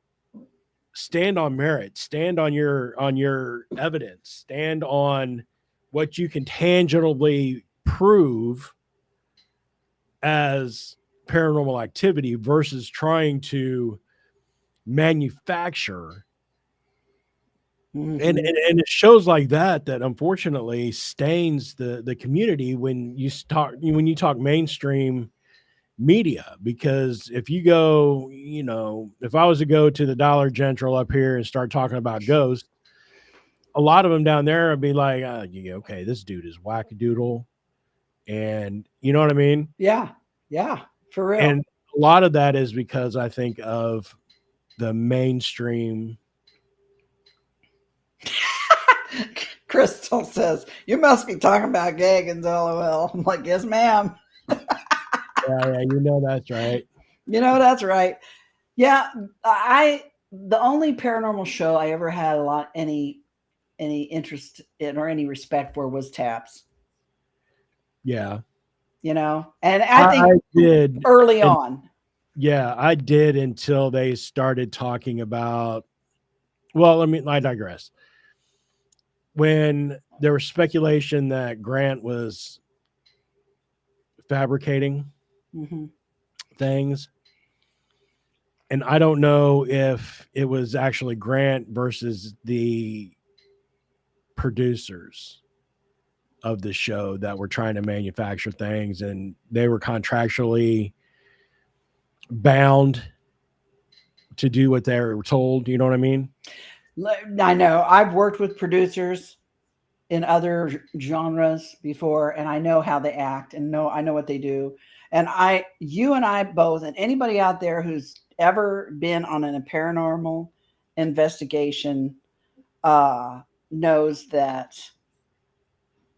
stand on merit, stand on your evidence, stand on what you can tangibly prove as paranormal activity versus trying to manufacture. Mhm. And it shows like that unfortunately stains the community when you talk mainstream media. Because if you go, you know, if I was to go to the Dollar General up here and start talking about ghosts, a lot of them down there would be like, okay, this dude is wackadoodle. And you know what I mean? Yeah, for real. And a lot of that is because I think of the mainstream. Crystal says, you must be talking about Gagans, LOL. I'm like, yes, ma'am. Yeah, you know that's right. You know, that's right. Yeah, the only paranormal show I ever had any interest in or any respect for was Taps. Yeah. You know, and I think I did early on. Yeah, I did until they started talking about, well, I digress. When there was speculation that Grant was fabricating things, and I don't know if it was actually Grant versus the producers of the show that were trying to manufacture things, and they were contractually bound to do what they were told. You know what I mean? I know. I've worked with producers in other genres before, and I know how they act, and I know what they do. And you and I both, and anybody out there who's ever been on a paranormal investigation knows that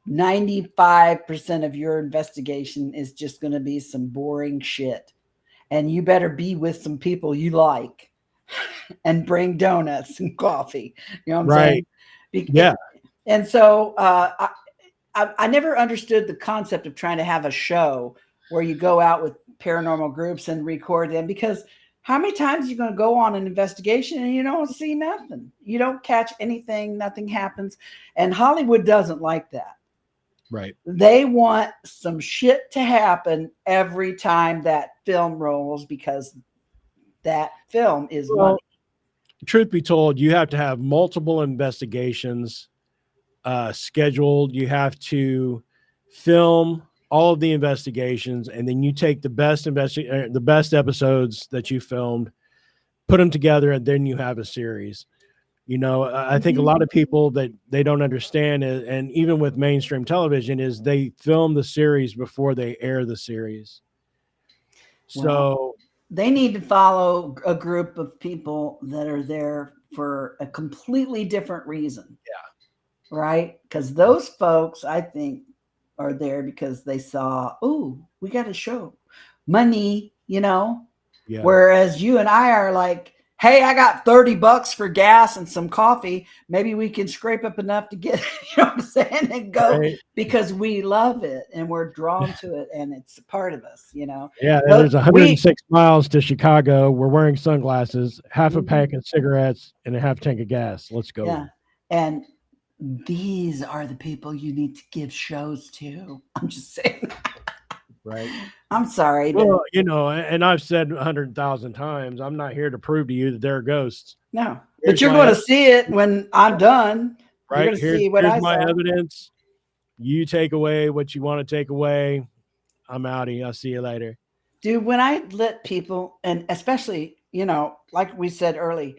95% of your investigation is just going to be some boring shit. And you better be with some people you like and bring donuts and coffee. You know what I'm saying? Yeah. And so I never understood the concept of trying to have a show where you go out with paranormal groups and record them, because how many times are you going to go on an investigation and you don't see nothing? You don't catch anything. Nothing happens. And Hollywood doesn't like that. Right. They want some shit to happen every time that film rolls, because that film is money. Truth be told, you have to have multiple investigations scheduled. You have to film all of the investigations, and then you take the best episodes that you filmed, put them together, and then you have a series. I think a lot of people that they don't understand it, and even with mainstream television, is they film the series before they air the series. So they need to follow a group of people that are there for a completely different reason. Yeah. Right? Because those folks, I think, are there because they saw, oh, we got a show, money, Yeah. Whereas you and I are like, hey, I got $30 for gas and some coffee. Maybe we can scrape up enough to get, you know what I'm saying, and go, because we love it and we're drawn to it and it's a part of us, Yeah, there's 106 miles to Chicago. We're wearing sunglasses, half a pack of cigarettes, and a half tank of gas. Let's go. Yeah, and these are the people you need to give shows to. I'm just saying. Right. I'm sorry. Well, and I've said 100,000 times, I'm not here to prove to you that there are ghosts. No, but you're going to see it when I'm done. Right. You're going to see what I saw. Here's my evidence. You take away what you want to take away. I'm outie. I'll see you later. Dude, when I let people, and especially, like we said early,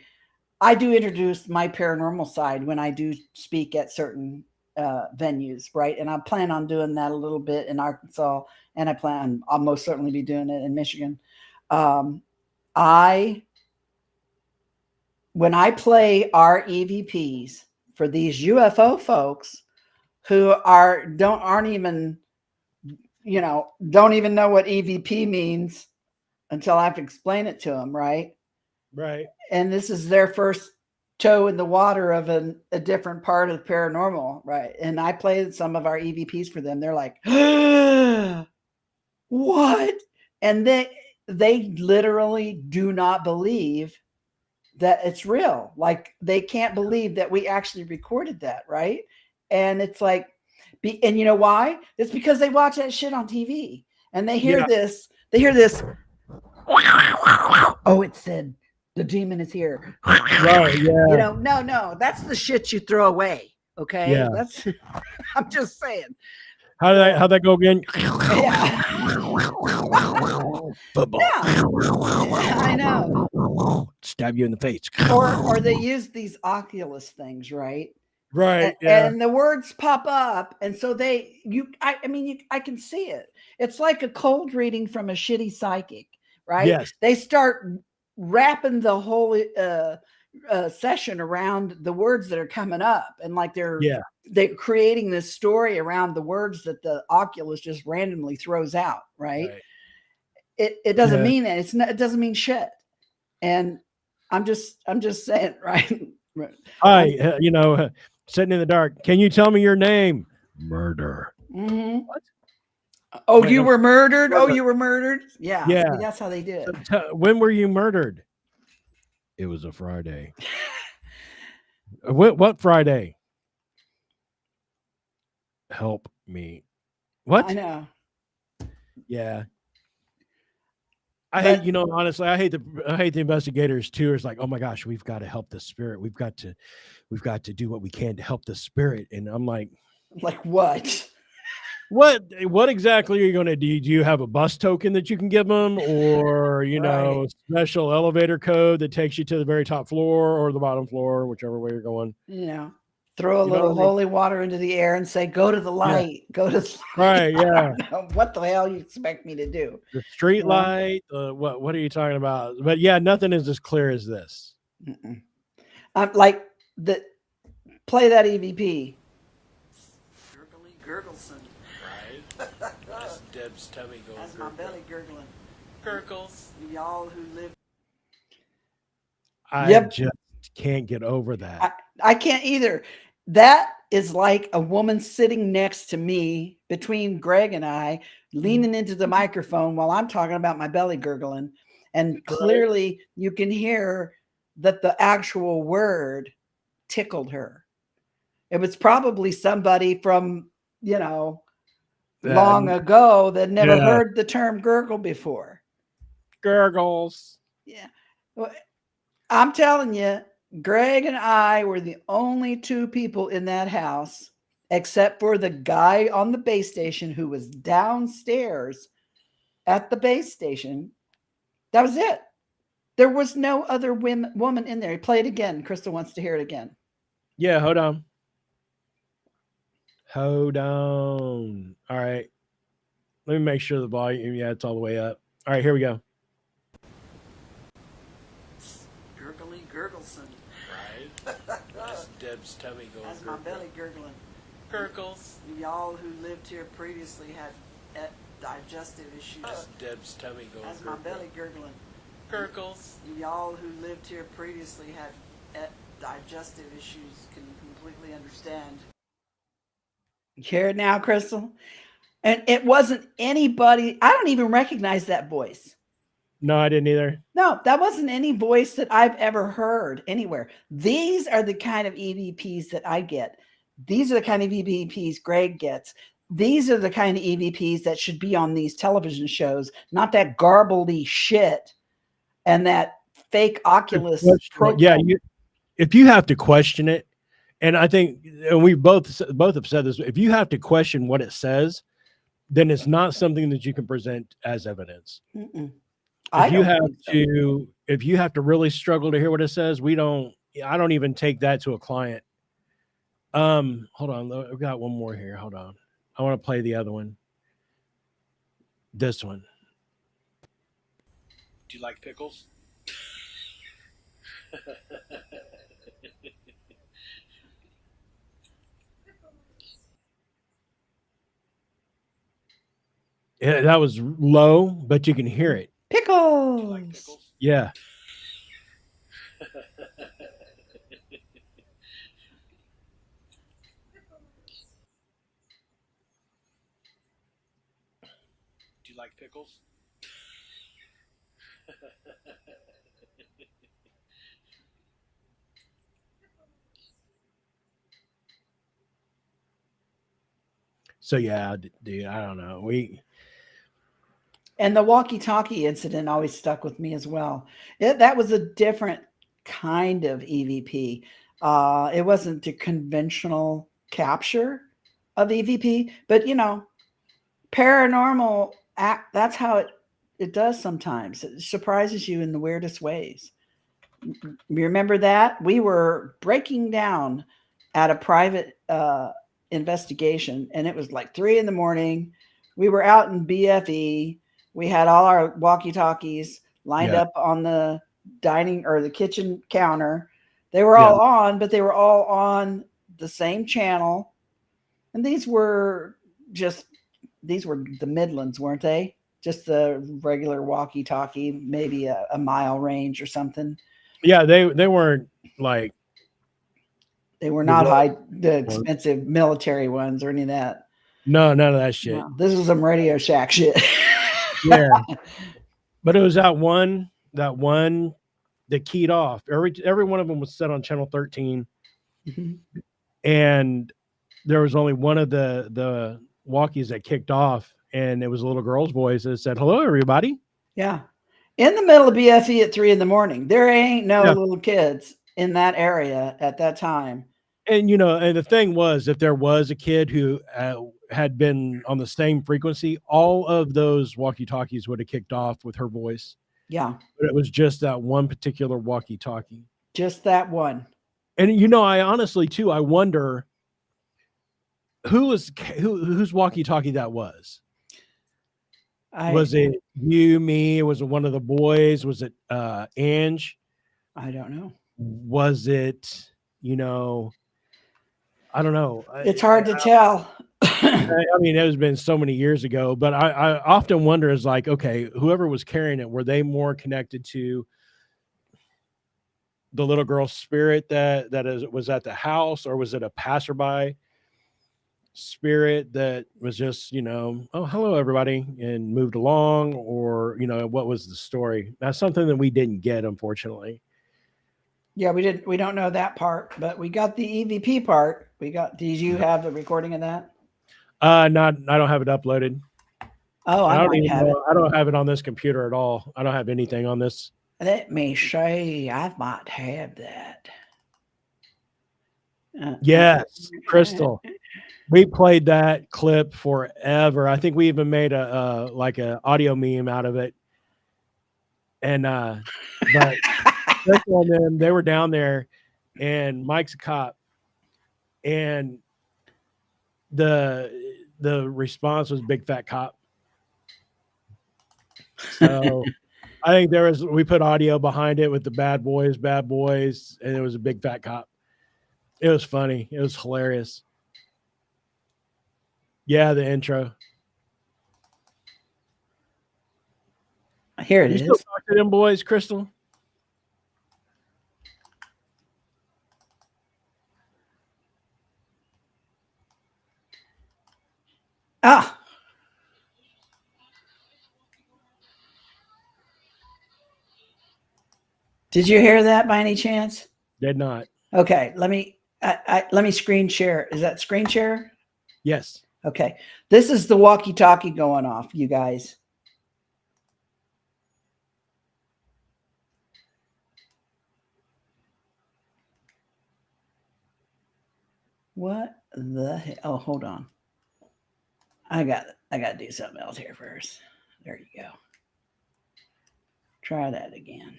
I do introduce my paranormal side when I do speak at certain venues, right? And I plan on doing that a little bit in Arkansas, and I'll most certainly be doing it in Michigan. When I play our EVPs for these UFO folks who don't even know what EVP means until I have to explain it to them, right? Right. And this is their first toe in the water of a different part of paranormal, right? And I played some of our EVPs for them. They're like, what? And they literally do not believe that it's real. Like, they can't believe that we actually recorded that, right? And it's like, and you know why? It's because they watch that shit on TV and they hear this. They hear this. Oh, it said the demon is here. Right. Yeah. No, that's the shit you throw away. Okay. Yeah. I'm just saying. How'd that go again? Yeah. Football. Yeah, I know. Stab you in the face. Or they use these Oculus things, right? Right. And the words pop up, and so I can see it. It's like a cold reading from a shitty psychic, right? Yes. They start wrapping the whole session around the words that are coming up, and like they're creating this story around the words that the Oculus just randomly throws out, right? It doesn't mean it. It doesn't mean shit. And I'm just saying, right? Hi, sitting in the dark. Can you tell me your name? Murder. Mm-hmm. What? Oh, you were murdered? Oh, you were murdered? Yeah. Yeah. See, that's how they did it. So, when were you murdered? It was a Friday. What Friday? Help me. What? I know. Yeah. Honestly, I hate the investigators too. It's like, oh my gosh, we've got to help the spirit. We've got to do what we can to help the spirit. And I'm like what? What exactly are you going to do? Do you have a bus token that you can give them, or special elevator code that takes you to the very top floor or the bottom floor, whichever way you're going? Throw a little holy water into the air and say, go to the light. Go to the light. Right, yeah. What the hell you expect me to do? The street light? What are you talking about? But yeah, nothing is as clear as this. Play that EVP. Gurgleson. Right? That's Deb's tummy going. That's my belly gurgling. Gurgles. Y'all who live. I Yep. just can't get over that. I can't either. That is like a woman sitting next to me between Greg and I, leaning into the microphone while I'm talking about my belly gurgling. And clearly you can hear that the actual word tickled her. It was probably somebody from, long ago that never Yeah. heard the term gurgle before. Gurgles. Yeah. Well, I'm telling you, Greg and I were the only two people in that house, except for the guy on the base station who was downstairs at the base station. That was it. There was no other woman in there. Play it again. Crystal wants to hear it again. Yeah, hold on. Hold on. All right. Let me make sure the volume, it's all the way up. All right, here we go. Gurgly Gurgleson. Right? That's Deb's tummy going. That's my belly gurgling. Gurgles. Y'all who lived here previously had digestive issues. That's Deb's tummy going. That's my belly gurgling. Gurgles. Y'all who lived here previously had digestive issues can completely understand. You hear it now, Crystal? And it wasn't anybody. I don't even recognize that voice. No, I didn't either. No, that wasn't any voice that I've ever heard anywhere. These are the kind of EVPs that I get. These are the kind of EVPs Greg gets. These are the kind of EVPs that should be on these television shows, not that garbledy shit and that fake Oculus. Yeah, if you have to question it, and I think, and we both have said this, if you have to question what it says, then it's not something that you can present as evidence. If you have to really struggle to hear what it says, I don't even take that to a client. Hold on, I've got one more here. Hold on. I want to play the other one. This one. Do you like pickles? Yeah, that was low, but you can hear it. Pickles. Do you like pickles? Yeah. Do you like pickles? So yeah, dude, I don't know. And the walkie-talkie incident always stuck with me as well. That was a different kind of EVP. It wasn't the conventional capture of EVP, but paranormal act. That's how it does sometimes. It surprises you in the weirdest ways. You remember that? We were breaking down at a private investigation, and it was like 3 a.m. We were out in BFE. We had all our walkie-talkies lined up on the dining or the kitchen counter. They were all on, but they were all on the same channel. And these were the Midlands, weren't they? Just the regular walkie-talkie, maybe a mile range or something. Yeah, they weren't like. They were not the expensive military ones or any of that. No, none of that shit. No, this was some Radio Shack shit. Yeah, but it was that one that keyed off. Every one of them was set on channel 13, and there was only one of the walkies that kicked off, and it was a little girl's voice that said, "Hello, everybody." Yeah, in the middle of BFE at 3 a.m. There ain't no little kids in that area at that time. And and the thing was, if there was a kid who had been on the same frequency, all of those walkie-talkies would have kicked off with her voice. Yeah. But it was just that one particular walkie-talkie. Just that one. And I honestly too, I wonder whose walkie-talkie that was. Was it you, me? Was it one of the boys? Was it Ange? I don't know. Was it, I don't know. It's hard to tell. I mean, it has been so many years ago, but I often wonder is like, okay, whoever was carrying it, were they more connected to the little girl's spirit was at the house, or was it a passerby spirit that was just, oh, hello everybody, and moved along, or what was the story? That's something that we didn't get, unfortunately. Yeah, we don't know that part, but we got the EVP part. Did you have the recording of that? Not, I don't have it uploaded. Oh, I don't might even have it. know. I don't have it on this computer at all. I don't have anything on this. Let me see. I might have that. Yes, Crystal. We played that clip forever. I think we even made a like a audio meme out of it. And but Crystal and them, they were down there, and Mike's a cop, and the response was big fat cop. So I think we put audio behind it with the bad boys, and it was a big fat cop. It was funny. It was hilarious. Yeah, the intro. Here it You is. still talk to them boys, Crystal? Ah. Did you hear that by any chance? Did not. Okay, let me screen share. Is that screen share? Yes. Okay. This is the walkie-talkie going off, you guys. What the hell? Oh, hold on. I got to do something else here first. There you go. Try that again.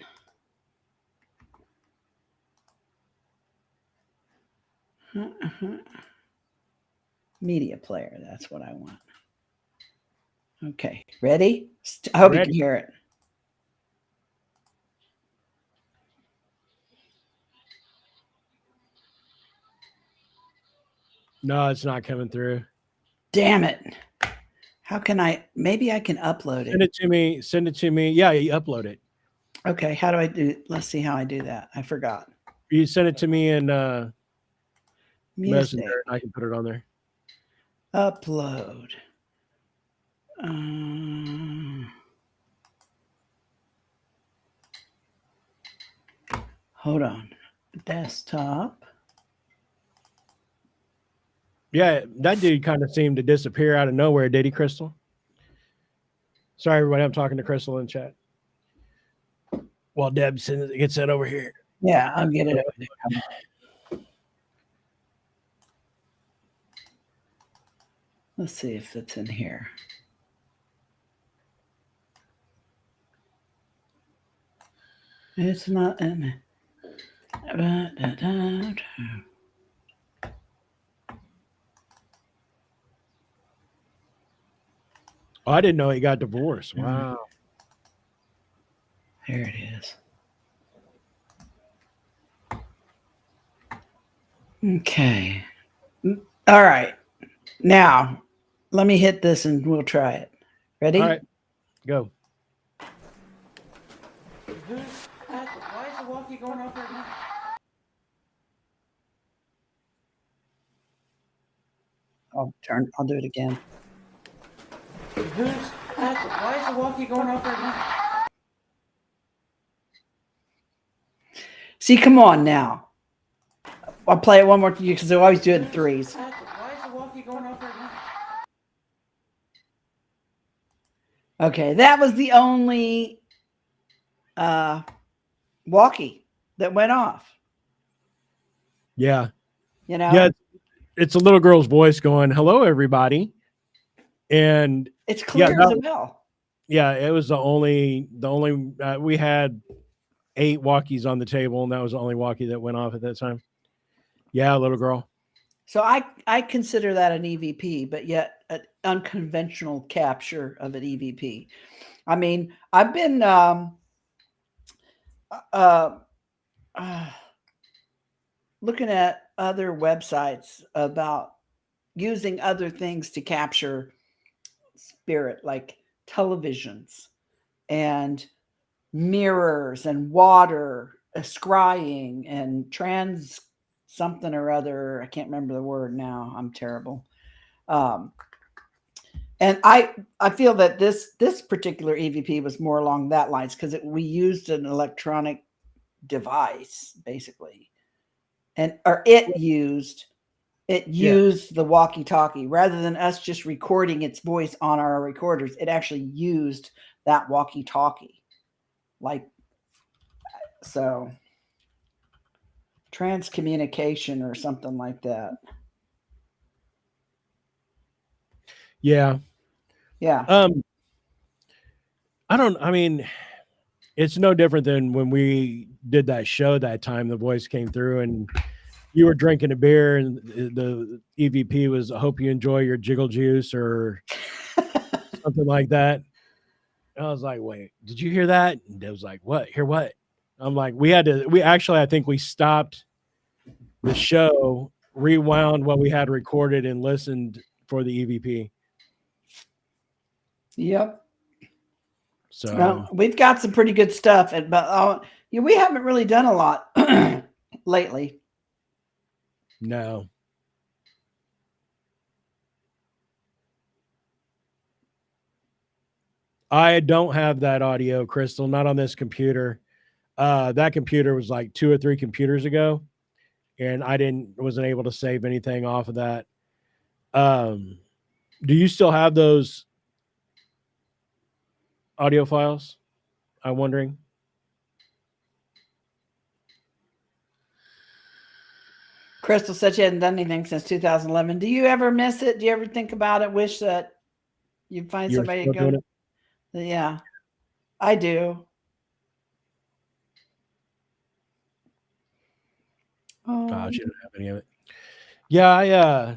Media player. That's what I want. Okay. Ready? I hope you can hear it. No, it's not coming through. Damn it. How can maybe I can upload it. Send it to me. Yeah, you upload it. Okay. How do I do it? Let's see how I do that. I forgot. You send it to me in Music. Messenger. I can put it on there. Upload. Hold on. Desktop. Yeah, that dude kind of seemed to disappear out of nowhere, did he, Crystal? Sorry, everybody. I'm talking to Crystal in chat. While Deb gets that over here. Yeah, I'll get it over there. Let's see if it's in here. It's not in. Oh, I didn't know he got divorced. Wow. Here it is. Okay. All right. Now, let me hit this and we'll try it. Ready? All right. Go. Why is the walkie going off right now? I'll do it again. Why is the walkie going off right now? See, come on now. I'll play it one more time because they always do it in threes. Why is the walkie going off right now? Okay, that was the only walkie that went off. Yeah. Yeah, it's a little girl's voice going, "Hello, everybody," and it's clear as a bell. Yeah, it was the only we had 8 walkies on the table, and that was the only walkie that went off at that time. Yeah, little girl. So I consider that an EVP, but yet an unconventional capture of an EVP. I mean, I've been looking at other websites about using other things to capture spirit, like televisions and mirrors and water, scrying and trans something or other. I can't remember the word now. I'm terrible. And I feel that this particular EVP was more along that lines because we used an electronic device basically, and or it used the walkie-talkie rather than us just recording its voice on our recorders. It actually used that walkie-talkie, like so. Transcommunication or something like that. Yeah. Yeah. I mean, it's no different than when we did that show that time. The voice came through and you were drinking a beer and the EVP was, I hope you enjoy your jiggle juice or something like that. And I was like, wait, did you hear that? And it was like, what? Hear what? I'm like, I think we stopped the show, rewound what we had recorded and listened for the EVP. Yep. So well, we've got some pretty good stuff, but we haven't really done a lot lately. No. I don't have that audio, Crystal, not on this computer. That computer was like 2 or 3 computers ago, and I wasn't able to save anything off of that. Do you still have those audio files? I'm wondering. Crystal said she hadn't done anything since 2011. Do you ever miss it? Do you ever think about it? Wish that you'd find somebody to go? Yeah, I do. Gosh, you don't have any of it. Yeah,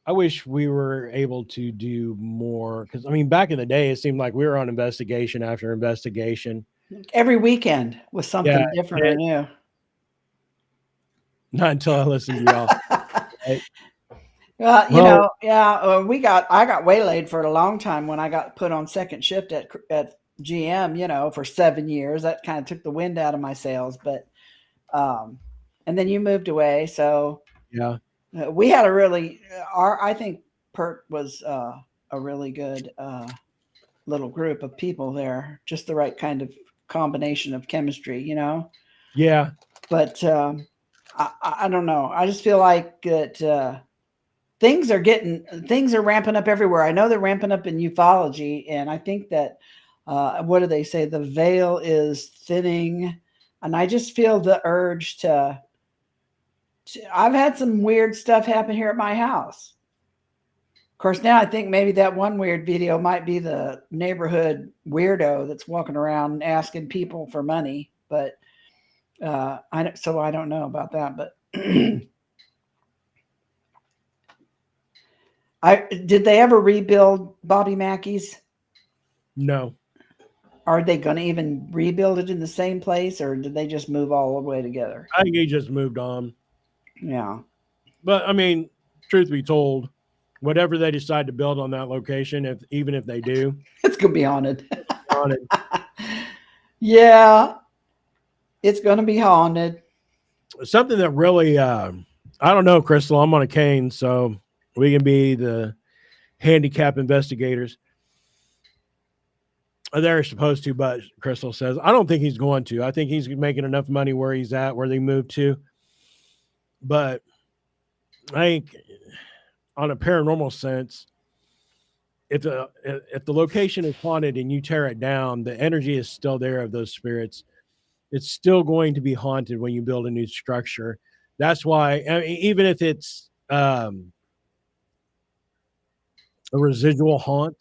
I wish we were able to do more because I mean, back in the day, it seemed like we were on investigation after investigation. Every weekend was something different or new. Not until I listened to y'all. Right? Well, I got waylaid for a long time when I got put on second shift at GM, for 7 years. That kind of took the wind out of my sails, but and then you moved away. So yeah, we had I think PERT was a really good little group of people there, just the right kind of combination of chemistry, Yeah. But I don't know. I just feel like that things are ramping up everywhere. I know they're ramping up in ufology, and I think that what do they say? The veil is thinning, and I just feel the urge to I've had some weird stuff happen here at my house. Of course, now I think maybe that one weird video might be the neighborhood weirdo that's walking around asking people for money, but I don't know about that, but did they ever rebuild Bobby Mackey's? No. Are they going to even rebuild it in the same place, or did they just move all the way together? I think he just moved on. Yeah. But I mean, truth be told, whatever they decide to build on that location, even if they do, it's going to be haunted. Haunted. Yeah. It's going to be haunted. Something that really, I don't know, Crystal, I'm on a cane, so we can be the handicap investigators. They're supposed to, but Crystal says, I don't think he's going to. I think he's making enough money where he's at, where they moved to. But I think on a paranormal sense, if the location is haunted and you tear it down, the energy is still there of those spirits. It's still going to be haunted when you build a new structure. That's why, I mean, even if it's a residual haunt,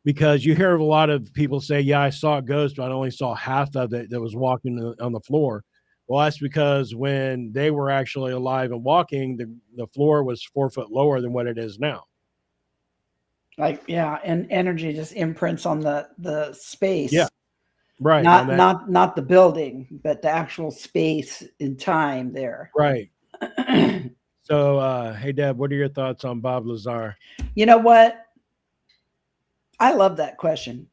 because you hear a lot of people say, yeah, I saw a ghost, but I only saw half of it that was walking on the floor. Well, that's because when they were actually alive and walking, the floor was 4 foot lower than what it is now. Like, yeah, and energy just imprints on the space. Yeah, right. Not the building, but the actual space in time there. Right. So, hey, Deb, what are your thoughts on Bob Lazar? You know what? I love that question.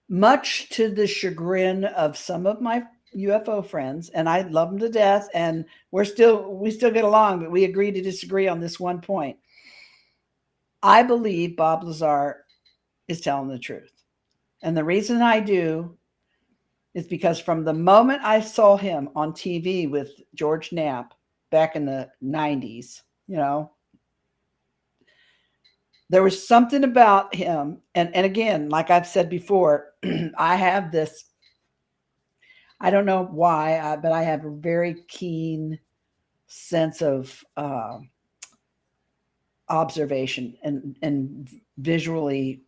Much to the chagrin of some of my UFO friends, and I love them to death, and we still get along, but we agree to disagree on this one point. I believe Bob Lazar is telling the truth. And the reason I do is because from the moment I saw him on TV with George Knapp back in the 90s, there was something about him. And again, like I've said before, I have this, I don't know why, but I have a very keen sense of observation and visually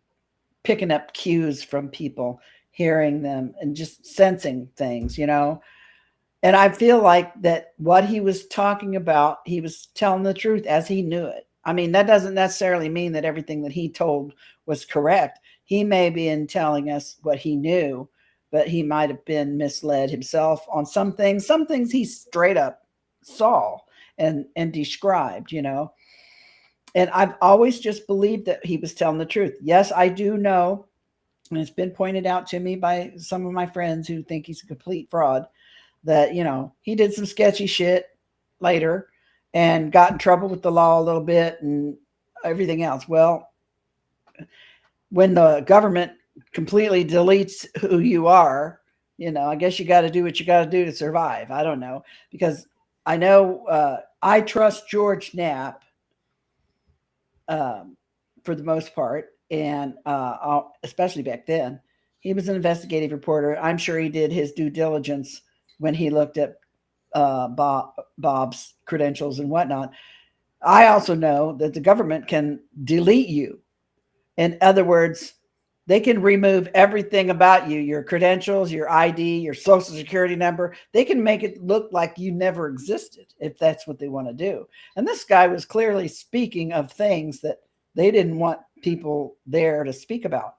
picking up cues from people, hearing them and just sensing things, And I feel like that what he was talking about, he was telling the truth as he knew it. I mean, that doesn't necessarily mean that everything that he told was correct. He may be in telling us what he knew, but he might have been misled himself on some things. Some things he straight up saw and described, And I've always just believed that he was telling the truth. Yes, I do know, and it's been pointed out to me by some of my friends who think he's a complete fraud, that, he did some sketchy shit later and got in trouble with the law a little bit and everything else. Well, when the government completely deletes who you are, I guess you got to do what you got to do to survive. I don't know, because I know I trust George Knapp for the most part. And especially back then, he was an investigative reporter. I'm sure he did his due diligence when he looked at Bob's credentials and whatnot. I also know that the government can delete you. In other words, they can remove everything about you, your credentials, your ID, your social security number. They can make it look like you never existed if that's what they want to do. And this guy was clearly speaking of things that they didn't want people there to speak about.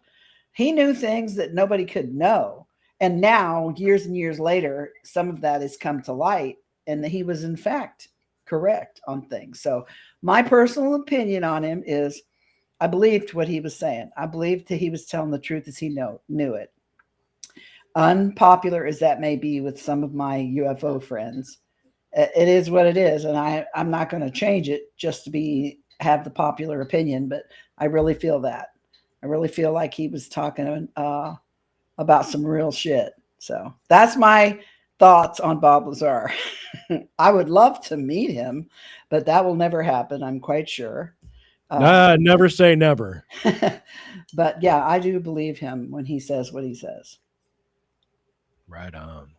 He knew things that nobody could know. And now, years and years later, some of that has come to light, and he was in fact correct on things. So my personal opinion on him is I believed what he was saying. I believed that he was telling the truth as he knew it. Unpopular as that may be with some of my UFO friends, it is what it is. And I'm not going to change it just to have the popular opinion, but I really feel that. I really feel like he was talking about some real shit. So that's my thoughts on Bob Lazar. I would love to meet him, but that will never happen, I'm quite sure. Never say never. But yeah, I do believe him when he says what he says. Right on.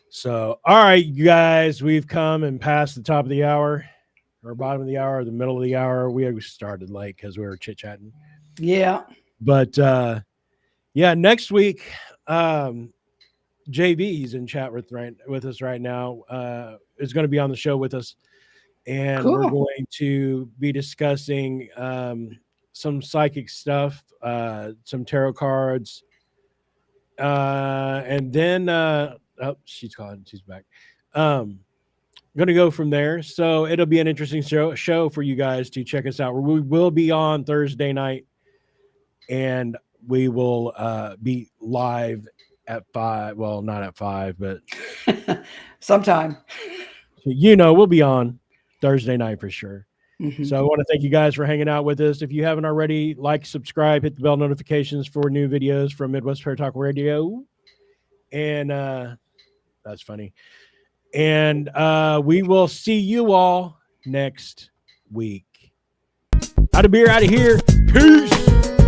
So, all right, you guys, we've come and passed the top of the hour, or bottom of the hour, or the middle of the hour. We started late because we were chit-chatting. Yeah. But yeah, next week, JV's in chat with us right now. Is going to be on the show with us, and we're going to be discussing some psychic stuff, some tarot cards, and then she's calling. She's back. I'm going to go from there. So it'll be an interesting show for you guys to check us out. We will be on Thursday night, and we will be live at 5. Well, not at 5, but sometime. We'll be on Thursday night for sure. Mm-hmm. So I want to thank you guys for hanging out with us. If you haven't already, like, subscribe, hit the bell notifications for new videos from Midwest Paratalk Radio. And that's funny. And we will see you all next week. Out of beer, out of here. Peace.